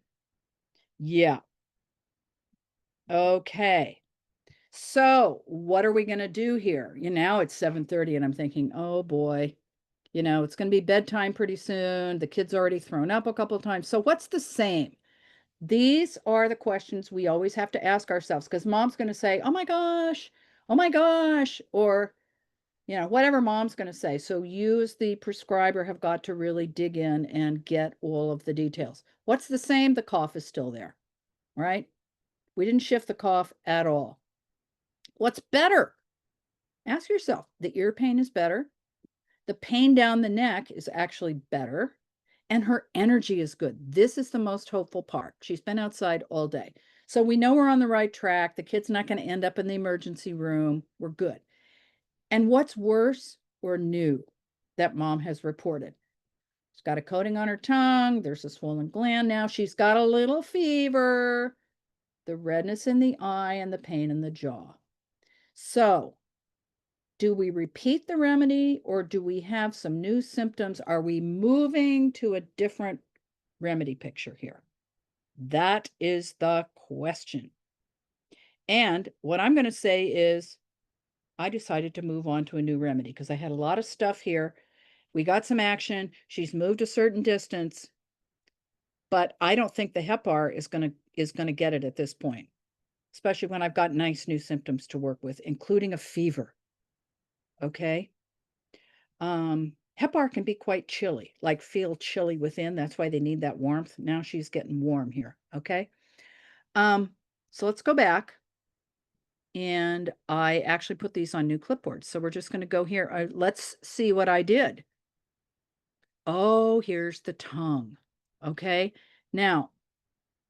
Yeah. Okay. So what are we going to do here? Now it's 7:30 and I'm thinking, oh boy, it's going to be bedtime pretty soon. The kid's already thrown up a couple of times. So what's the same? These are the questions we always have to ask ourselves because mom's going to say, oh my gosh, or, whatever mom's going to say. So you as the prescriber have got to really dig in and get all of the details. What's the same? The cough is still there, right? We didn't shift the cough at all. What's better? Ask yourself, the ear pain is better. The pain down the neck is actually better. And her energy is good. This is the most hopeful part. She's been outside all day. So we know we're on the right track. The kid's not going to end up in the emergency room. We're good. And what's worse or new that mom has reported? She's got a coating on her tongue. There's a swollen gland now. She's got a little fever, the redness in the eye, and the pain in the jaw. So do we repeat the remedy or do we have some new symptoms? Are we moving to a different remedy picture here? That is the question. And what I'm going to say is I decided to move on to a new remedy because I had a lot of stuff here. We got some action. She's moved a certain distance, but I don't think the Hepar is going to get it at this point, especially when I've got nice new symptoms to work with, including a fever. Okay. Hepar can be quite chilly, like feel chilly within. That's why they need that warmth. Now she's getting warm here. Okay. So let's go back. And I actually put these on new clipboards. So we're just going to go here. Let's see what I did. Oh, here's the tongue. Okay. Now,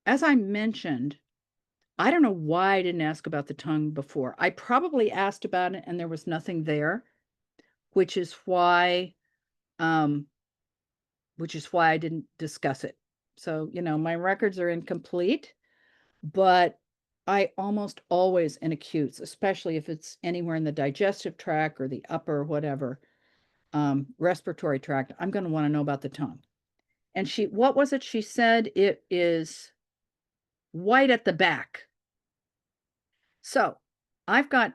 as I mentioned, I don't know why I didn't ask about the tongue before. I probably asked about it and there was nothing there, which is why um I didn't discuss it. So, my records are incomplete, but I almost always in acutes, especially if it's anywhere in the digestive tract or the upper whatever, respiratory tract, I'm going to want to know about the tongue. And what was it she said? It is white at the back. So I've got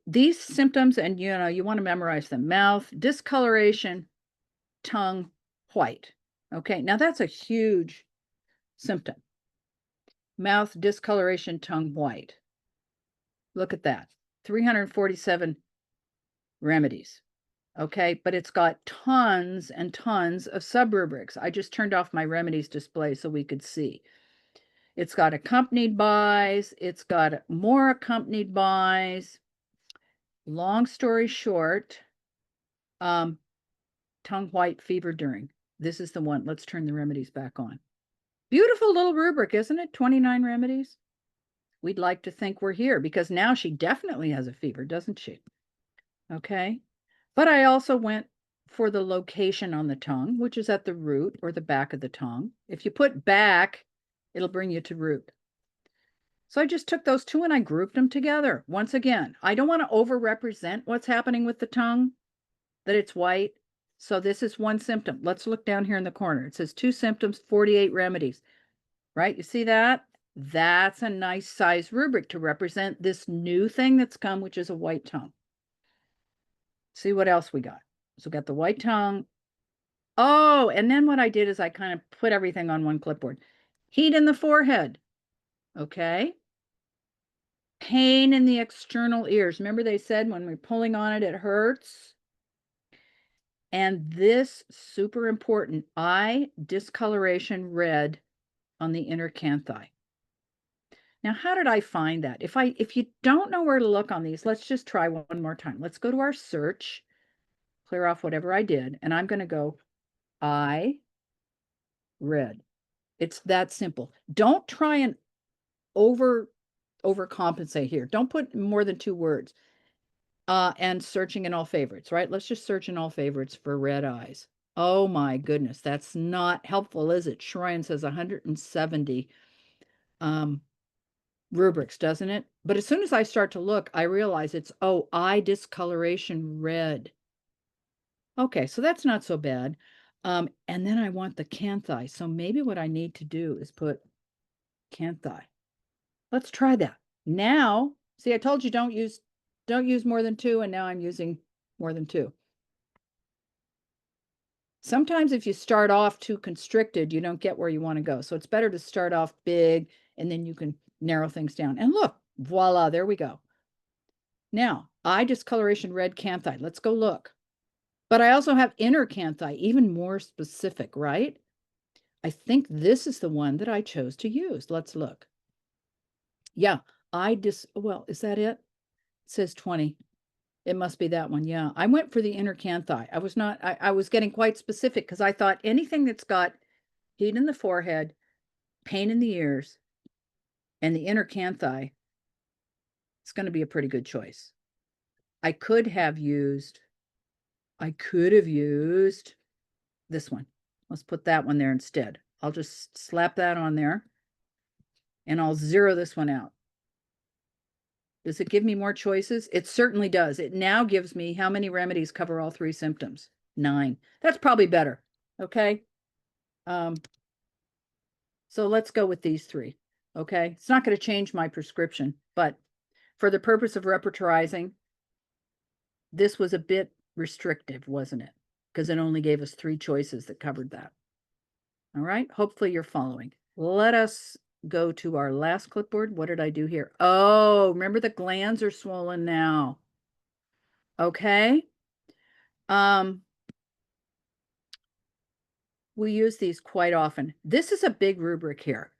these symptoms, and you want to memorize them: mouth, discoloration, tongue, white. Okay, now that's a huge symptom. Mouth, discoloration, tongue, white. Look at that. 347 remedies. Okay, but it's got tons and tons of subrubrics. I just turned off my remedies display so we could see. It's got accompanied bys, it's got more accompanied bys. Long story short, tongue white, fever during. This is the one. Let's turn the remedies back on. Beautiful little rubric, isn't it? 29 remedies. We'd like to think we're here because now she definitely has a fever, doesn't she? Okay. But I also went for the location on the tongue, which is at the root or the back of the tongue. If you put back, it'll bring you to root. So I just took those two and I grouped them together. Once again, I don't want to overrepresent what's happening with the tongue, that it's white. So this is one symptom. Let's look down here in the corner. It says 2 symptoms, 48 remedies, right? You see that? That's a nice size rubric to represent this new thing that's come, which is a white tongue. See what else we got. So we got the white tongue. Oh, and then what I did is I kind of put everything on one clipboard. Heat in the forehead. Okay. Pain in the external ears. Remember they said when we're pulling on it, it hurts. And this, super important, eye discoloration red on the inner canthi. Now, how did I find that? If you don't know where to look on these, let's just try one more time. Let's go to our search, clear off whatever I did, and I'm going to go eye red. It's that simple. Don't try and overcompensate here. Don't put more than 2 words. And searching in all favorites, right? Let's just search in all favorites for red eyes. Oh my goodness, that's not helpful, is it? Shrine says 170 rubrics, doesn't it? But as soon as I start to look, I realize it's, eye discoloration red. Okay, so that's not so bad. And then I want the canthi. So maybe what I need to do is put canthi. Let's try that. Now, see, I told you don't use more than 2, and now I'm using more than 2. Sometimes if you start off too constricted, you don't get where you want to go. So it's better to start off big and then you can narrow things down. And look, voila, there we go. Now, eye discoloration red canthi. Let's go look. But I also have inner canthi, even more specific, right? I think this is the one that I chose to use. Let's look. Yeah, well, is that it? It says 20. It must be that one. Yeah. I went for the inner canthi. I was getting quite specific because I thought anything that's got heat in the forehead, pain in the ears, and the inner canthi, it's going to be a pretty good choice. I could have used this one. Let's put that one there instead. I'll just slap that on there and I'll zero this one out. Does it give me more choices? It certainly does. It now gives me how many remedies cover all 3 symptoms? 9. That's probably better. Okay. So let's go with these 3. Okay. It's not going to change my prescription, but for the purpose of repertorizing, this was a bit restrictive, wasn't it? Because it only gave us 3 choices that covered that. All right. Hopefully you're following. Let us go to our last clipboard. What did I do here? Oh, remember the glands are swollen now. Okay. We use these quite often. This is a big rubric here.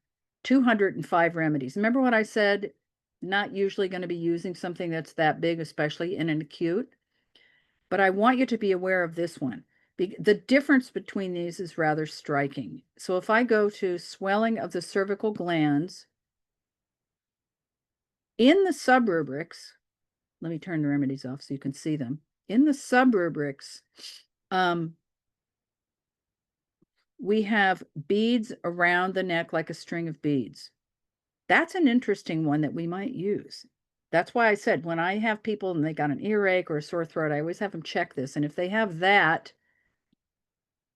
205 remedies. Remember what I said? Not usually going to be using something that's that big, especially in an acute. But I want you to be aware of this one. The difference between these is rather striking. So if I go to swelling of the cervical glands, In the subrubrics, let me turn the remedies off so you can see them. In the subrubrics, we have beads around the neck like a string of beads. That's an interesting one that we might use. That's why I said when I have people and they got an earache or a sore throat, I always have them check this. And if they have that,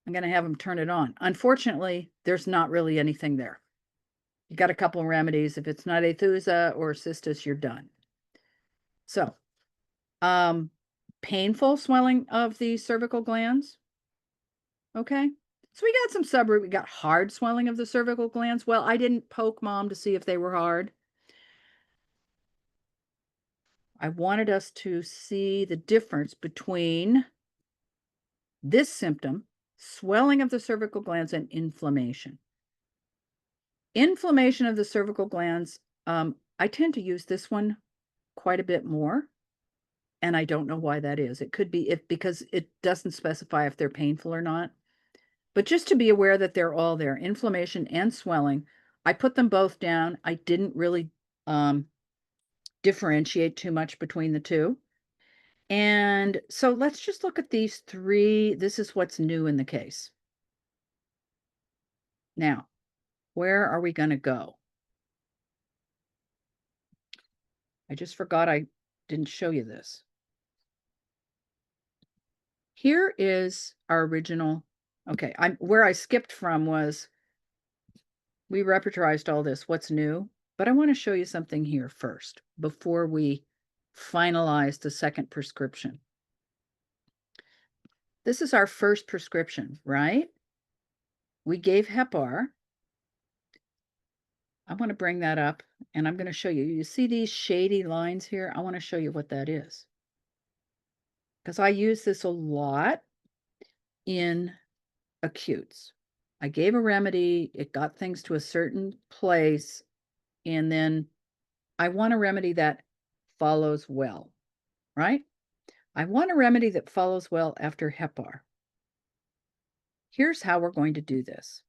I'm going to have them turn it on. Unfortunately, there's not really anything there. You got a couple of remedies. If it's not athusa or cystis, you're done. So, painful swelling of the cervical glands. Okay. So we got some subroot. We got hard swelling of the cervical glands. Well, I didn't poke mom to see if they were hard. I wanted us to see the difference between this symptom, swelling of the cervical glands, and inflammation. Inflammation of the cervical glands, I tend to use this one quite a bit more, and I don't know why that is. It could be because it doesn't specify if they're painful or not. But just to be aware that they're all there, inflammation and swelling. I put them both down. I didn't really differentiate too much between the two. And so let's just look at these three. This is what's new in the case. Now, where are we going to go? I just forgot I didn't show you this. Here is our original. Okay, where I skipped from was we repertorized all this. What's new? But I want to show you something here first before we finalize the second prescription. This is our first prescription, right? We gave Hepar. I want to bring that up and I'm going to show you. You see these shady lines here? I want to show you what that is. Because I use this a lot in acutes. I gave a remedy, it got things to a certain place, and then I want a remedy that follows well, right? I want a remedy that follows well after Hepar. Here's how we're going to do this.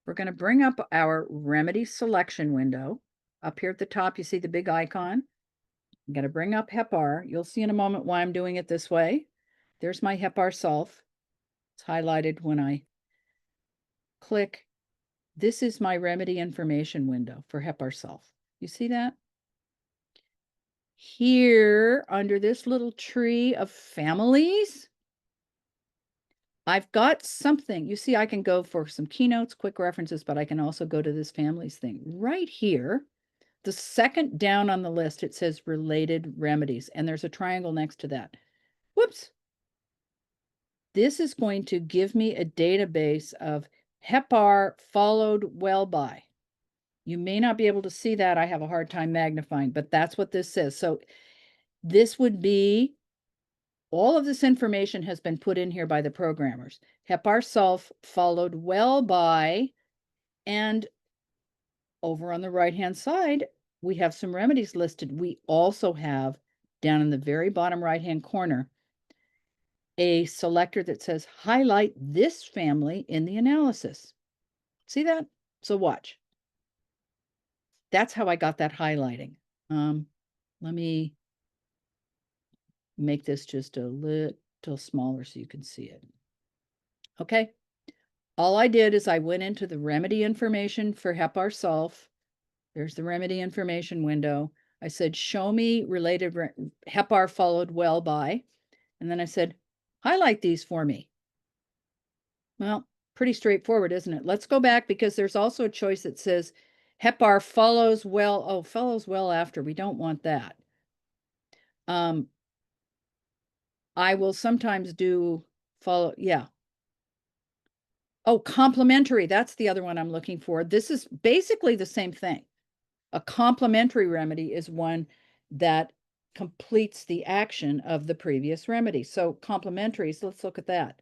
We're going to bring up our remedy selection window. Up here at the top, you see the big icon. I'm going to bring up Hepar. You'll see in a moment why I'm doing it this way. There's my Hepar sulf. It's highlighted when I click. This is my remedy information window for Hepar sulf. You see that? Here, under this little tree of families, I've got something. You see, I can go for some keynotes, quick references, but I can also go to this families thing. Right here, the second down on the list, it says related remedies, and there's a triangle next to that. Whoops. This is going to give me a database of Hepar followed well by. You may not be able to see that. I have a hard time magnifying, but that's what this says. So this would be, all of this information has been put in here by the programmers. Hepar sulf followed well by, and over on the right-hand side, we have some remedies listed. We also have, down in the very bottom right-hand corner, a selector that says highlight this family in the analysis. See that? So watch. That's how I got that highlighting. Let me make this just a little smaller so you can see it. Okay. All I did is I went into the remedy information for Hepar sulf. There's the remedy information window. I said, show me related Hepar followed well by. And then I said, highlight these for me. Well, pretty straightforward, isn't it? Let's go back because there's also a choice that says Hepar follows well. Oh, follows well after. We don't want that. I will sometimes do follow. Yeah. Oh, complementary. That's the other one I'm looking for. This is basically the same thing. A complementary remedy is one that completes the action of the previous remedy. So complementaries, let's look at that.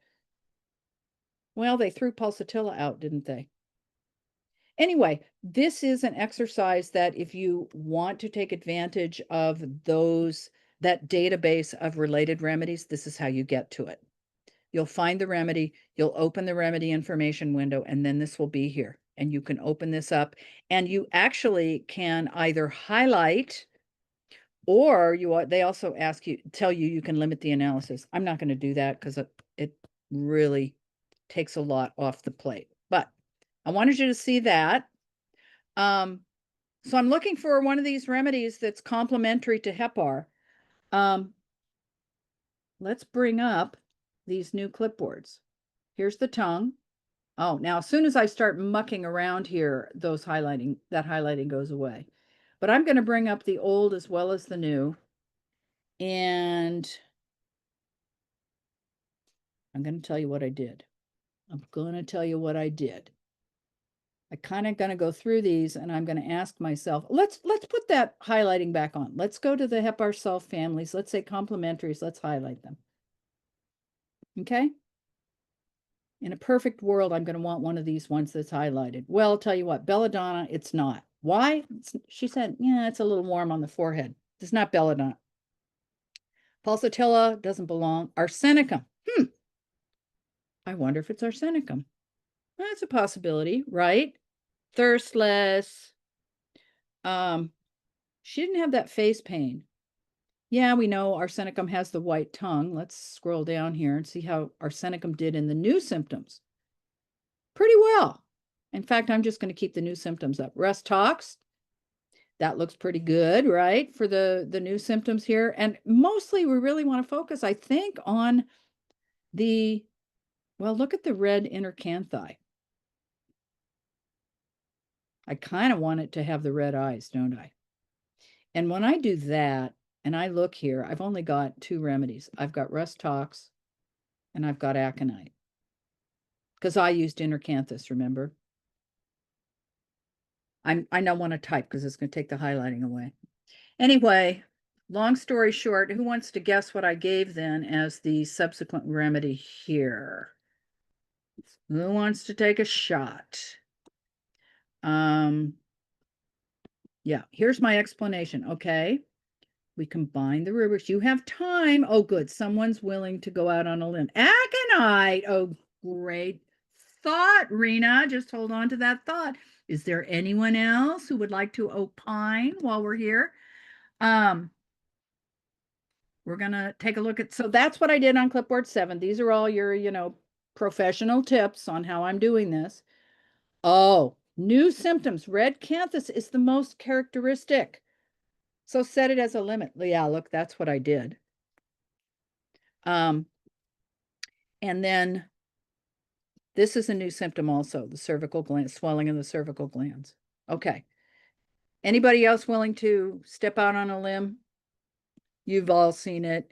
Well, they threw pulsatilla out, didn't they? Anyway, this is an exercise that if you want to take advantage of that database of related remedies, this is how you get to it. You'll find the remedy, you'll open the remedy information window, and then this will be here. and you can open this up, and you actually can either highlight, or they also tell you you can limit the analysis. I'm not going to do that because it really takes a lot off the plate. But I wanted you to see that. So I'm looking for one of these remedies that's complementary to Hepar. Let's bring up these new clipboards. Here's the tongue. Oh, now as soon as I start mucking around here, that highlighting goes away. But I'm going to bring up the old as well as the new. And I'm going to tell you what I did. I kind of going to go through these, and I'm going to ask myself, let's put that highlighting back on. Let's go to the Hepar sulf families. Let's say complementaries. Let's highlight them. Okay. In a perfect world, I'm going to want one of these ones that's highlighted. Well, I'll tell you what, belladonna, it's not. Why? She said, yeah, it's a little warm on the forehead. It's not belladonna. Pulsatilla doesn't belong. Arsenicum. I wonder if it's arsenicum. That's a possibility, right? Thirstless. She didn't have that face pain. Yeah, we know arsenicum has the white tongue. Let's scroll down here and see how arsenicum did in the new symptoms. Pretty well. In fact, I'm just going to keep the new symptoms up. Rest tox. That looks pretty good, right? For the new symptoms here. And mostly we really want to focus, I think, on well, look at the red inner canthi. I kind of want it to have the red eyes, don't I? And when I do that, and I look here, I've only got 2 remedies. I've got rest tox and I've got aconite. Because I used inner canthus, remember? I don't want to type because it's going to take the highlighting away. Anyway, long story short, who wants to guess what I gave then as the subsequent remedy here? Who wants to take a shot? Yeah, here's my explanation. Okay. We combine the rubrics. You have time. Oh, good. Someone's willing to go out on a limb. Aconite. Oh, great thought, Rena. Just hold on to that thought. Is there anyone else who would like to opine while we're here? We're going to take a look at, so that's what I did on clipboard 7. These are all your, professional tips on how I'm doing this. Oh, new symptoms. Red canthus is the most characteristic. So set it as a limit. Yeah, look, that's what I did. And then this is a new symptom also, the cervical gland, swelling in the cervical glands. Okay. Anybody else willing to step out on a limb? You've all seen it.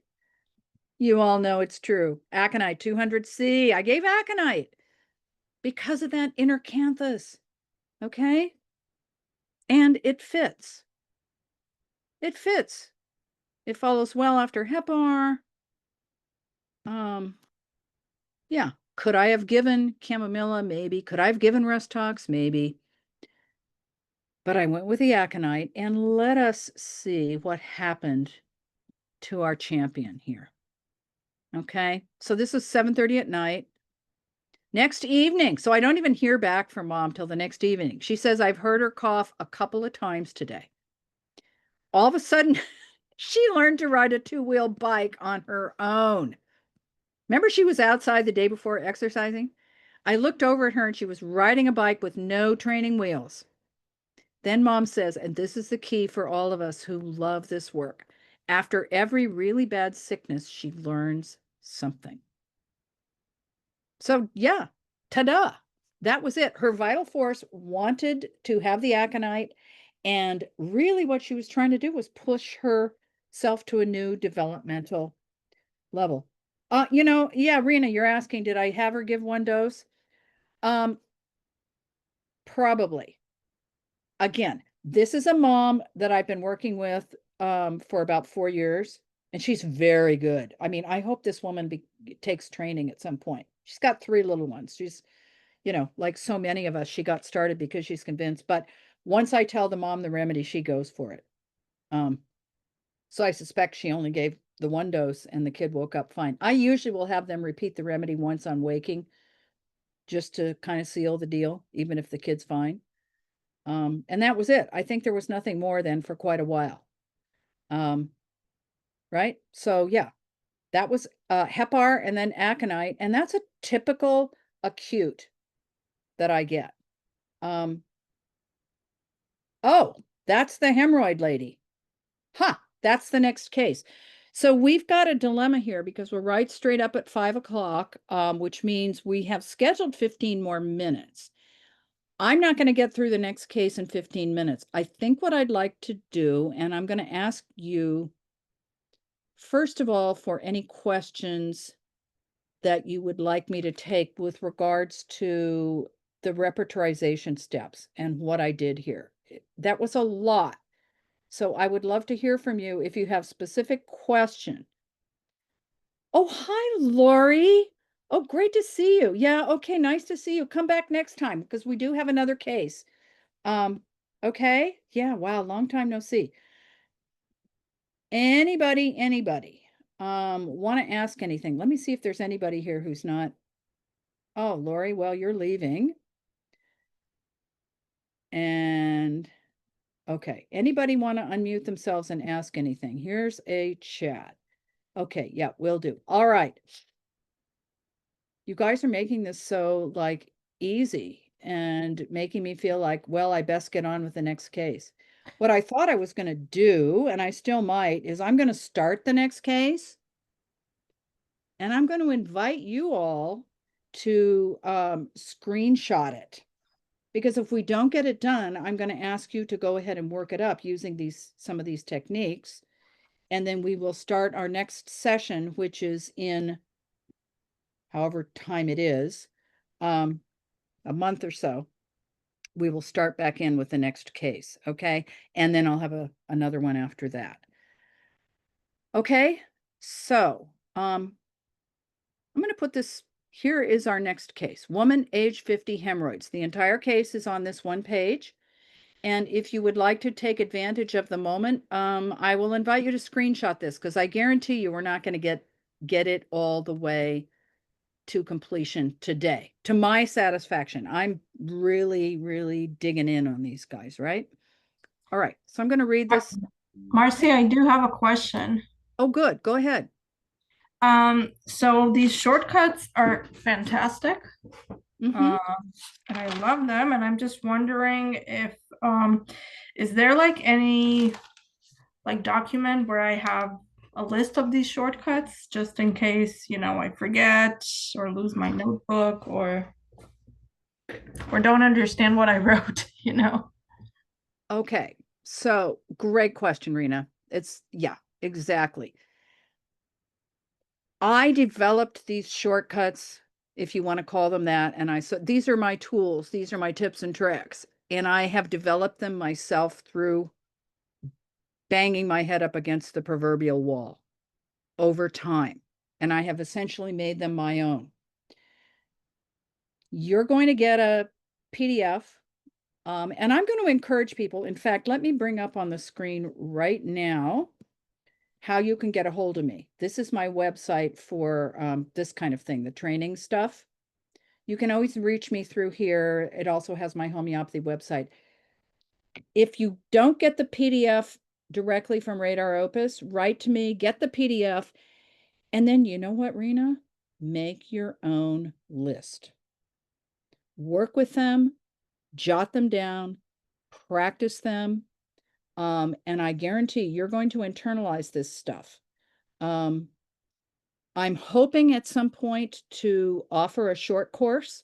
You all know it's true. Aconite 200C. I gave aconite because of that inner canthus. Okay. And it fits. It fits. It follows well after Hepar. Yeah. Could I have given chamomilla? Maybe. Could I have given rest tox? Maybe. But I went with the aconite, and let us see what happened to our champion here. Okay. So this is 7:30 at night. Next evening. So I don't even hear back from Mom till the next evening. She says, I've heard her cough a couple of times today. All of a sudden, she learned to ride a 2-wheel bike on her own. Remember, she was outside the day before exercising? I looked over at her and she was riding a bike with no training wheels. Then Mom says, and this is the key for all of us who love this work, after every really bad sickness, she learns something. So yeah, ta-da. That was it. Her vital force wanted to have the aconite, and really what she was trying to do was push herself to a new developmental level. Yeah, Rena, you're asking, did I have her give 1 dose? Probably. Again, this is a mom that I've been working with for about 4 years, and she's very good. I mean, I hope this woman takes training at some point. She's got 3 little ones. She's, like so many of us, she got started because she's convinced. But once I tell the mom the remedy, she goes for it. So I suspect she only gave the 1 dose and the kid woke up fine. I usually will have them repeat the remedy once on waking. just to kind of seal the deal, even if the kid's fine. And that was it. I think there was nothing more then for quite a while. Um, right? So yeah, that was Hepar and then aconite, and that's a typical acute that I get. Oh, that's the hemorrhoid lady. Ha, that's the next case. So we've got a dilemma here because we're right straight up at 5 o'clock, which means we have scheduled 15 more minutes. I'm not going to get through the next case in 15 minutes. I think what I'd like to do, and I'm going to ask you, first of all, for any questions that you would like me to take with regards to the repertorization steps and what I did here. That was a lot. So I would love to hear from you if you have specific question. Oh, hi, Lori. Oh, great to see you. Yeah, okay, nice to see you. Come back next time because we do have another case. Um, okay. Yeah, wow, long time no see. Anybody, want to ask anything? Let me see if there's anybody here who's not. Oh, Lori, well, you're leaving. And okay, anybody want to unmute themselves and ask anything? Here's a chat. Okay, yeah, will do. All right. You guys are making this so like easy and making me feel like, well, I best get on with the next case. What I thought I was going to do, and I still might, is I'm going to start the next case and I'm going to invite you all to screenshot it. Because if we don't get it done, I'm going to ask you to go ahead and work it up using some of these techniques. And then we will start our next session, which is in however time it is, a month or so. We will start back in with the next case, okay? And then I'll have another one after that. Okay, so I'm going to put this, here is our next case. Woman, age 50, hemorrhoids. The entire case is on this one page. And if you would like to take advantage of the moment, I will invite you to screenshot this because I guarantee you we're not going to get it all the way to completion today, to my satisfaction. I'm really, really digging in on these guys, right? All right, so I'm going to read this. Marci, I do have a question. Oh, good. Go ahead. So these shortcuts are fantastic. Mm-hmm. Uh, and I love them. And I'm just wondering if is there like any like document where I have a list of these shortcuts just in case, I forget or lose my notebook or don't understand what I wrote. Okay, so great question, Rena. Yeah, exactly. I developed these shortcuts, if you want to call them that, and these are my tools, these are my tips and tricks, and I have developed them myself through banging my head up against the proverbial wall over time, and I have essentially made them my own. You're going to get a PDF, and I'm going to encourage people. In fact, let me bring up on the screen right now how you can get a hold of me. This is my website for this kind of thing, the training stuff. You can always reach me through here. It also has my homeopathy website. If you don't get the PDF directly from Radar Opus, write to me, get the PDF, and then you know what, Rena? Make your own list. Work with them, jot them down, practice them, and I guarantee you're going to internalize this stuff. I'm hoping at some point to offer a short course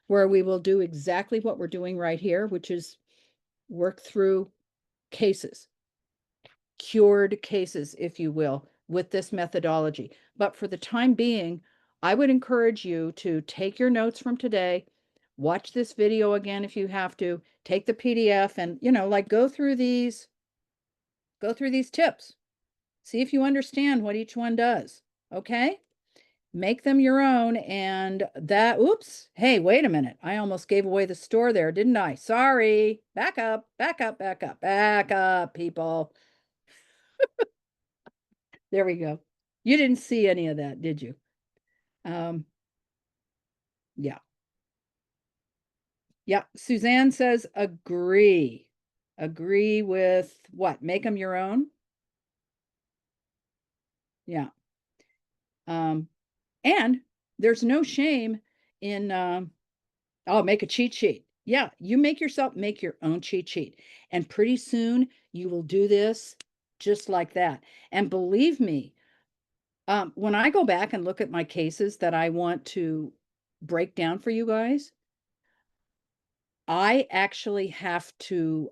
where we will do exactly what we're doing right here, which is work through cases, cured cases, if you will, with this methodology. But for the time being, I would encourage you to take your notes from today, watch this video again if you have to, take the PDF and, like go through these tips. See if you understand what each one does. Okay? Make them your own and oops, hey, wait a minute. I almost gave away the store there, didn't I? Sorry. Back up, back up, back up, back up, people. There we go. You didn't see any of that, did you? Um, yeah. Yeah, Suzanne says agree. Agree with what? Make them your own? Yeah. Um, and there's no shame in oh, make a cheat sheet. Yeah, you make your own cheat sheet. And pretty soon you will do this just like that. And believe me, when I go back and look at my cases that I want to break down for you guys, I actually have to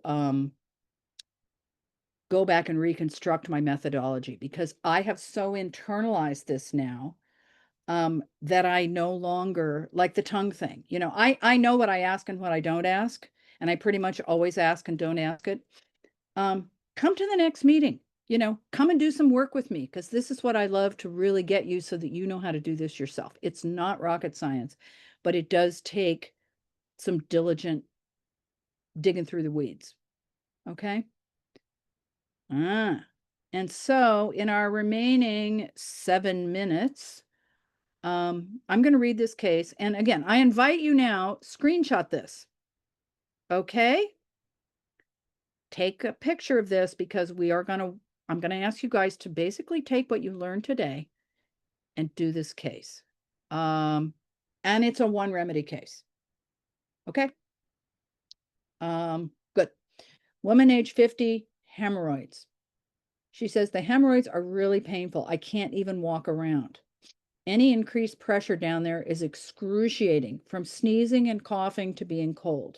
go back and reconstruct my methodology because I have so internalized this now that I no longer like the tongue thing. You know, I know what I ask and what I don't ask, and I pretty much always ask and don't ask it. Come to the next meeting. You know, come and do some work with me because this is what I love to really get you so that you know how to do this yourself. It's not rocket science, but it does take some diligent digging through the weeds. Okay. Ah. And so in our remaining 7 minutes, I'm going to read this case. And again, I invite you now, screenshot this. Okay. Take a picture of this because I'm going to ask you guys to basically take what you learned today and do this case. And it's a one remedy case. Okay. Good. Woman age 50, hemorrhoids. She says the hemorrhoids are really painful. I can't even walk around. Any increased pressure down there is excruciating, from sneezing and coughing to being cold.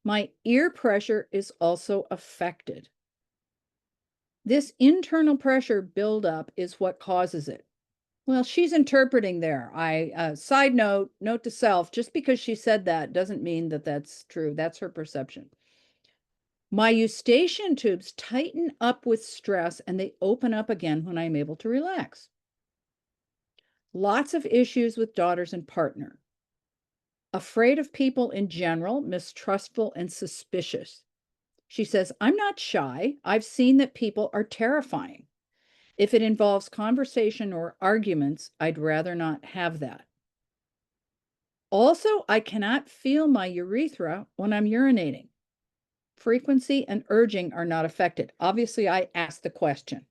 My ear pressure is also affected. This internal pressure buildup is what causes it. Well, she's interpreting there. Side note, note to self, just because she said that doesn't mean that that's true. That's her perception. My eustachian tubes tighten up with stress and they open up again when I'm able to relax. Lots of issues with daughters and partner. Afraid of people in general, mistrustful and suspicious. She says, I'm not shy. I've seen that people are terrifying. If it involves conversation or arguments, I'd rather not have that. Also, I cannot feel my urethra when I'm urinating. Frequency and urging are not affected. Obviously, I asked the question.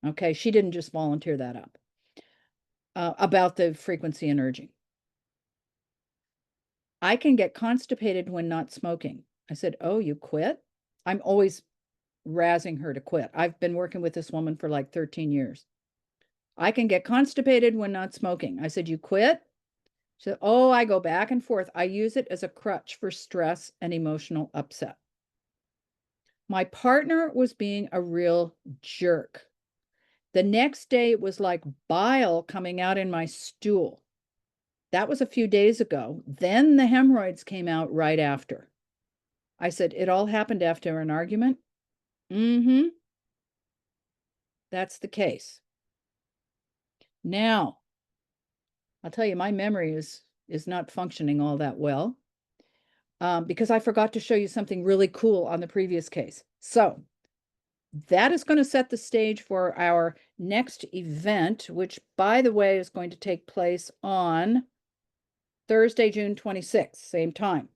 Okay, she didn't just volunteer that up about the frequency and urging. I can get constipated when not smoking. I said, oh, you quit? I'm always razzing her to quit. I've been working with this woman for like 13 years. I can get constipated when not smoking. I said, you quit? She said, oh, I go back and forth. I use it as a crutch for stress and emotional upset. My partner was being a real jerk. The next day, it was like bile coming out in my stool. That was a few days ago. Then the hemorrhoids came out right after. I said, it all happened after an argument? Mm-hmm. That's the case. Now, I'll tell you, my memory is not functioning all that well because I forgot to show you something really cool on the previous case. So that is going to set the stage for our next event, which, by the way, is going to take place on Thursday, June 26th, same time,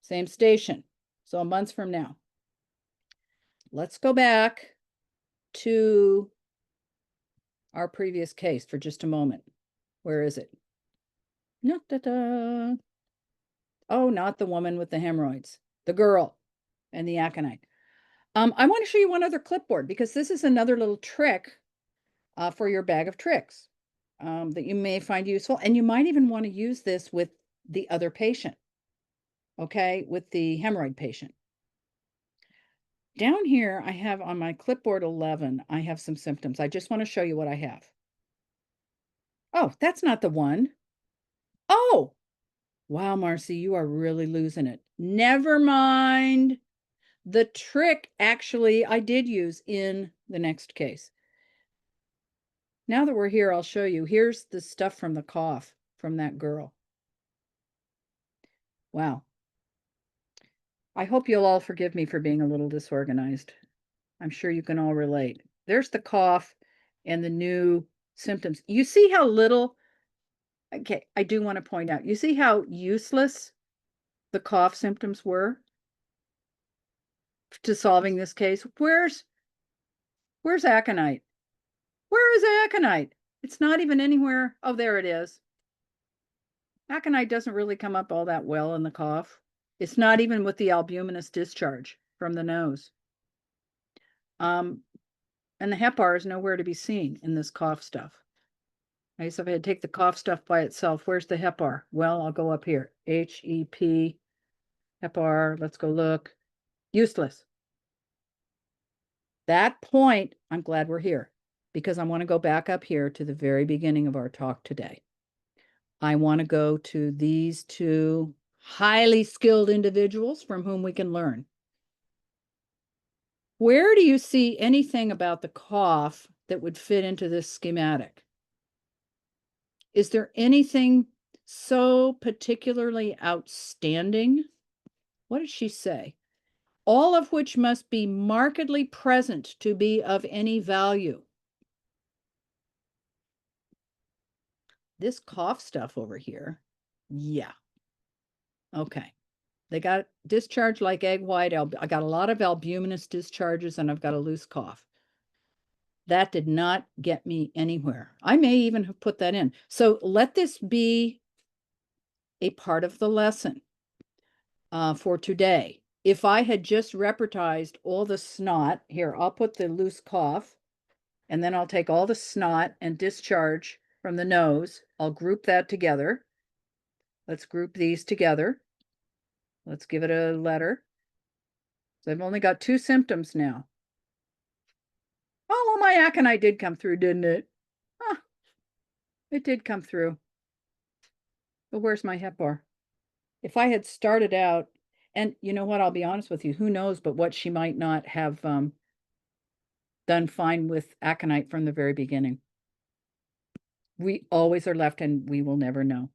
same station. So a month from now. Let's go back to our previous case for just a moment. Where is it? Oh, not the woman with the hemorrhoids, the girl and the aconite. I want to show you one other clipboard because this is another little trick for your bag of tricks that you may find useful. And you might even want to use this with the other patient, okay, with the hemorrhoid patient. Down here, I have on my clipboard 11, I have some symptoms. I just want to show you what I have. Oh, that's not the one. Oh, wow, Marci, you are really losing it. Never mind. The trick, actually, I did use in the next case. Now that we're here, I'll show you. Here's the stuff from the cough from that girl. Wow. I hope you'll all forgive me for being a little disorganized. I'm sure you can all relate. There's the cough and the new symptoms. You see how little, okay, I do want to point out, you see how useless the cough symptoms were to solving this case? Where's aconite? Where is aconite? It's not even anywhere. Oh, there it is. Aconite doesn't really come up all that well in the cough. It's not even with the albuminous discharge from the nose. And the hepar is nowhere to be seen in this cough stuff. Okay, so if I had to take the cough stuff by itself, where's the hepar? Well, I'll go up here. HEP, hepar, let's go look. Useless. That point, I'm glad we're here because I want to go back up here to the very beginning of our talk today. I want to go to these two highly skilled individuals from whom we can learn. Where do you see anything about the cough that would fit into this schematic? Is there anything so particularly outstanding? What did she say? All of which must be markedly present to be of any value. This cough stuff over here, yeah. Okay. They got discharge like egg white. I got a lot of albuminous discharges and I've got a loose cough. That did not get me anywhere. I may even have put that in. So let this be a part of the lesson for today. If I had just repertized all the snot, here, I'll put the loose cough, and then I'll take all the snot and discharge from the nose. I'll group that together. Let's group these together. Let's give it a letter. So I've only got two symptoms now. Oh, well, my aconite did come through, didn't it? Huh, it did come through. But where's my hepar? If I had started out, and you know what, I'll be honest with you, who knows but what she might not have done fine with aconite from the very beginning. We always are left and we will never know.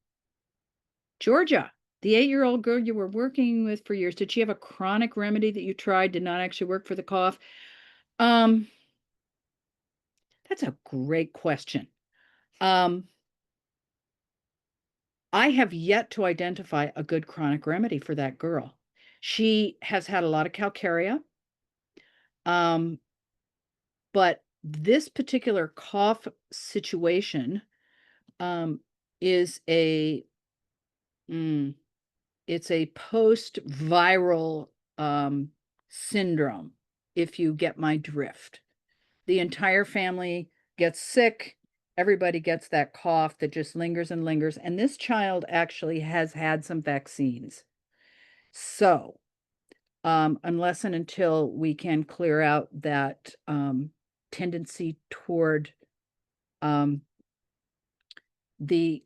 Georgia, the 8-year-old girl you were working with for years, did she have a chronic remedy that you tried, did not actually work for the cough? That's a great question. I have yet to identify a good chronic remedy for that girl. She has had a lot of calcarea. But this particular cough situation is it's a post-viral syndrome, if you get my drift. The entire family gets sick. Everybody gets that cough that just lingers and lingers. And this child actually has had some vaccines. So, unless and until we can clear out that tendency toward the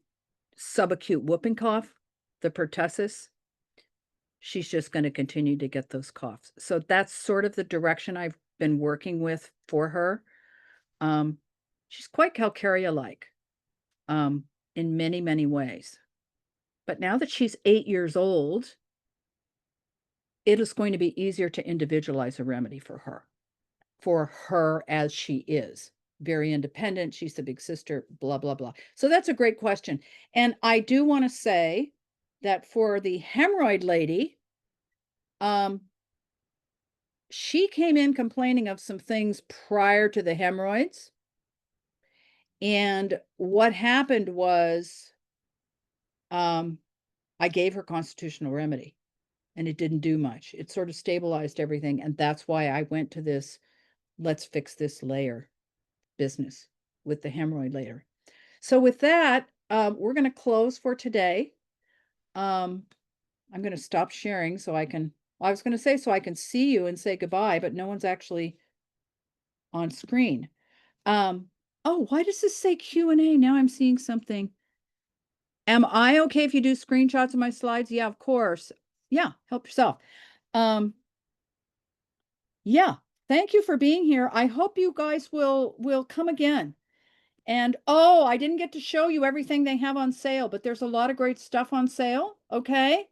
subacute whooping cough, the pertussis, she's just going to continue to get those coughs. So that's sort of the direction I've been working with for her. She's quite calcarea-like in many, many ways. But now that she's 8 years old, it is going to be easier to individualize a remedy for her as she is. Very independent. She's the big sister, blah, blah, blah. So that's a great question. And I do want to say that for the hemorrhoid lady, she came in complaining of some things prior to the hemorrhoids. And what happened was I gave her constitutional remedy and it didn't do much. It sort of stabilized everything. And that's why I went to this, let's fix this layer business with the hemorrhoid layer. So with that, we're going to close for today. I'm going to stop sharing so I can, I was going to say so I can see you and say goodbye, but no one's actually on screen. Oh, why does this say Q&A? Now I'm seeing something. Am I okay if you do screenshots of my slides? Yeah, of course. Yeah, help yourself. Yeah, thank you for being here. I hope you guys will come again. And oh, I didn't get to show you everything they have on sale, but there's a lot of great stuff on sale. Okay.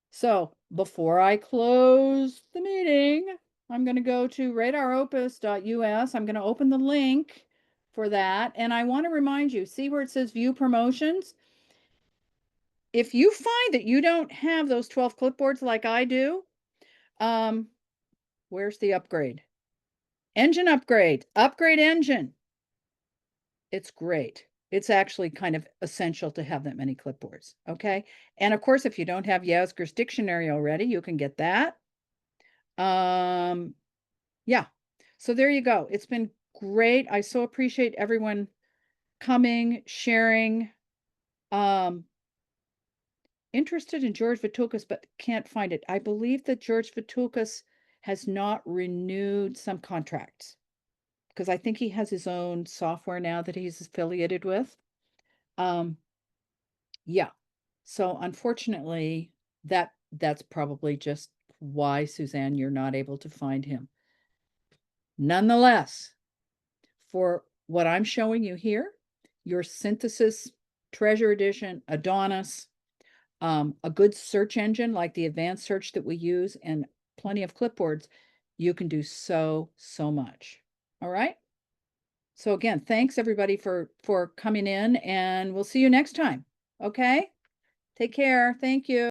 So before I close the meeting, I'm going to go to radaropus.us. I'm going to open the link for that. And I want to remind you, see where it says view promotions? if you find that you don't have those 12 clipboards like I do, where's the upgrade? Engine upgrade, upgrade engine. It's great. It's actually kind of essential to have that many clipboards. Okay. And of course, if you don't have Yasgur's dictionary already, you can get that. Yeah. So there you go. It's been great. I so appreciate everyone coming, sharing. Interested in George Vitoukas, but can't find it. I believe that George Vitoukas has not renewed some contracts because I think he has his own software now that he's affiliated with. Um, yeah. So unfortunately, that's probably just why, Suzanne, you're not able to find him. Nonetheless, for what I'm showing you here, your synthesis treasure edition, Adonis, a good search engine like the advanced search that we use, and plenty of clipboards, you can do so much. All right. So again, thanks everybody for coming in, and we'll see you next time. Okay. Take care. Thank you.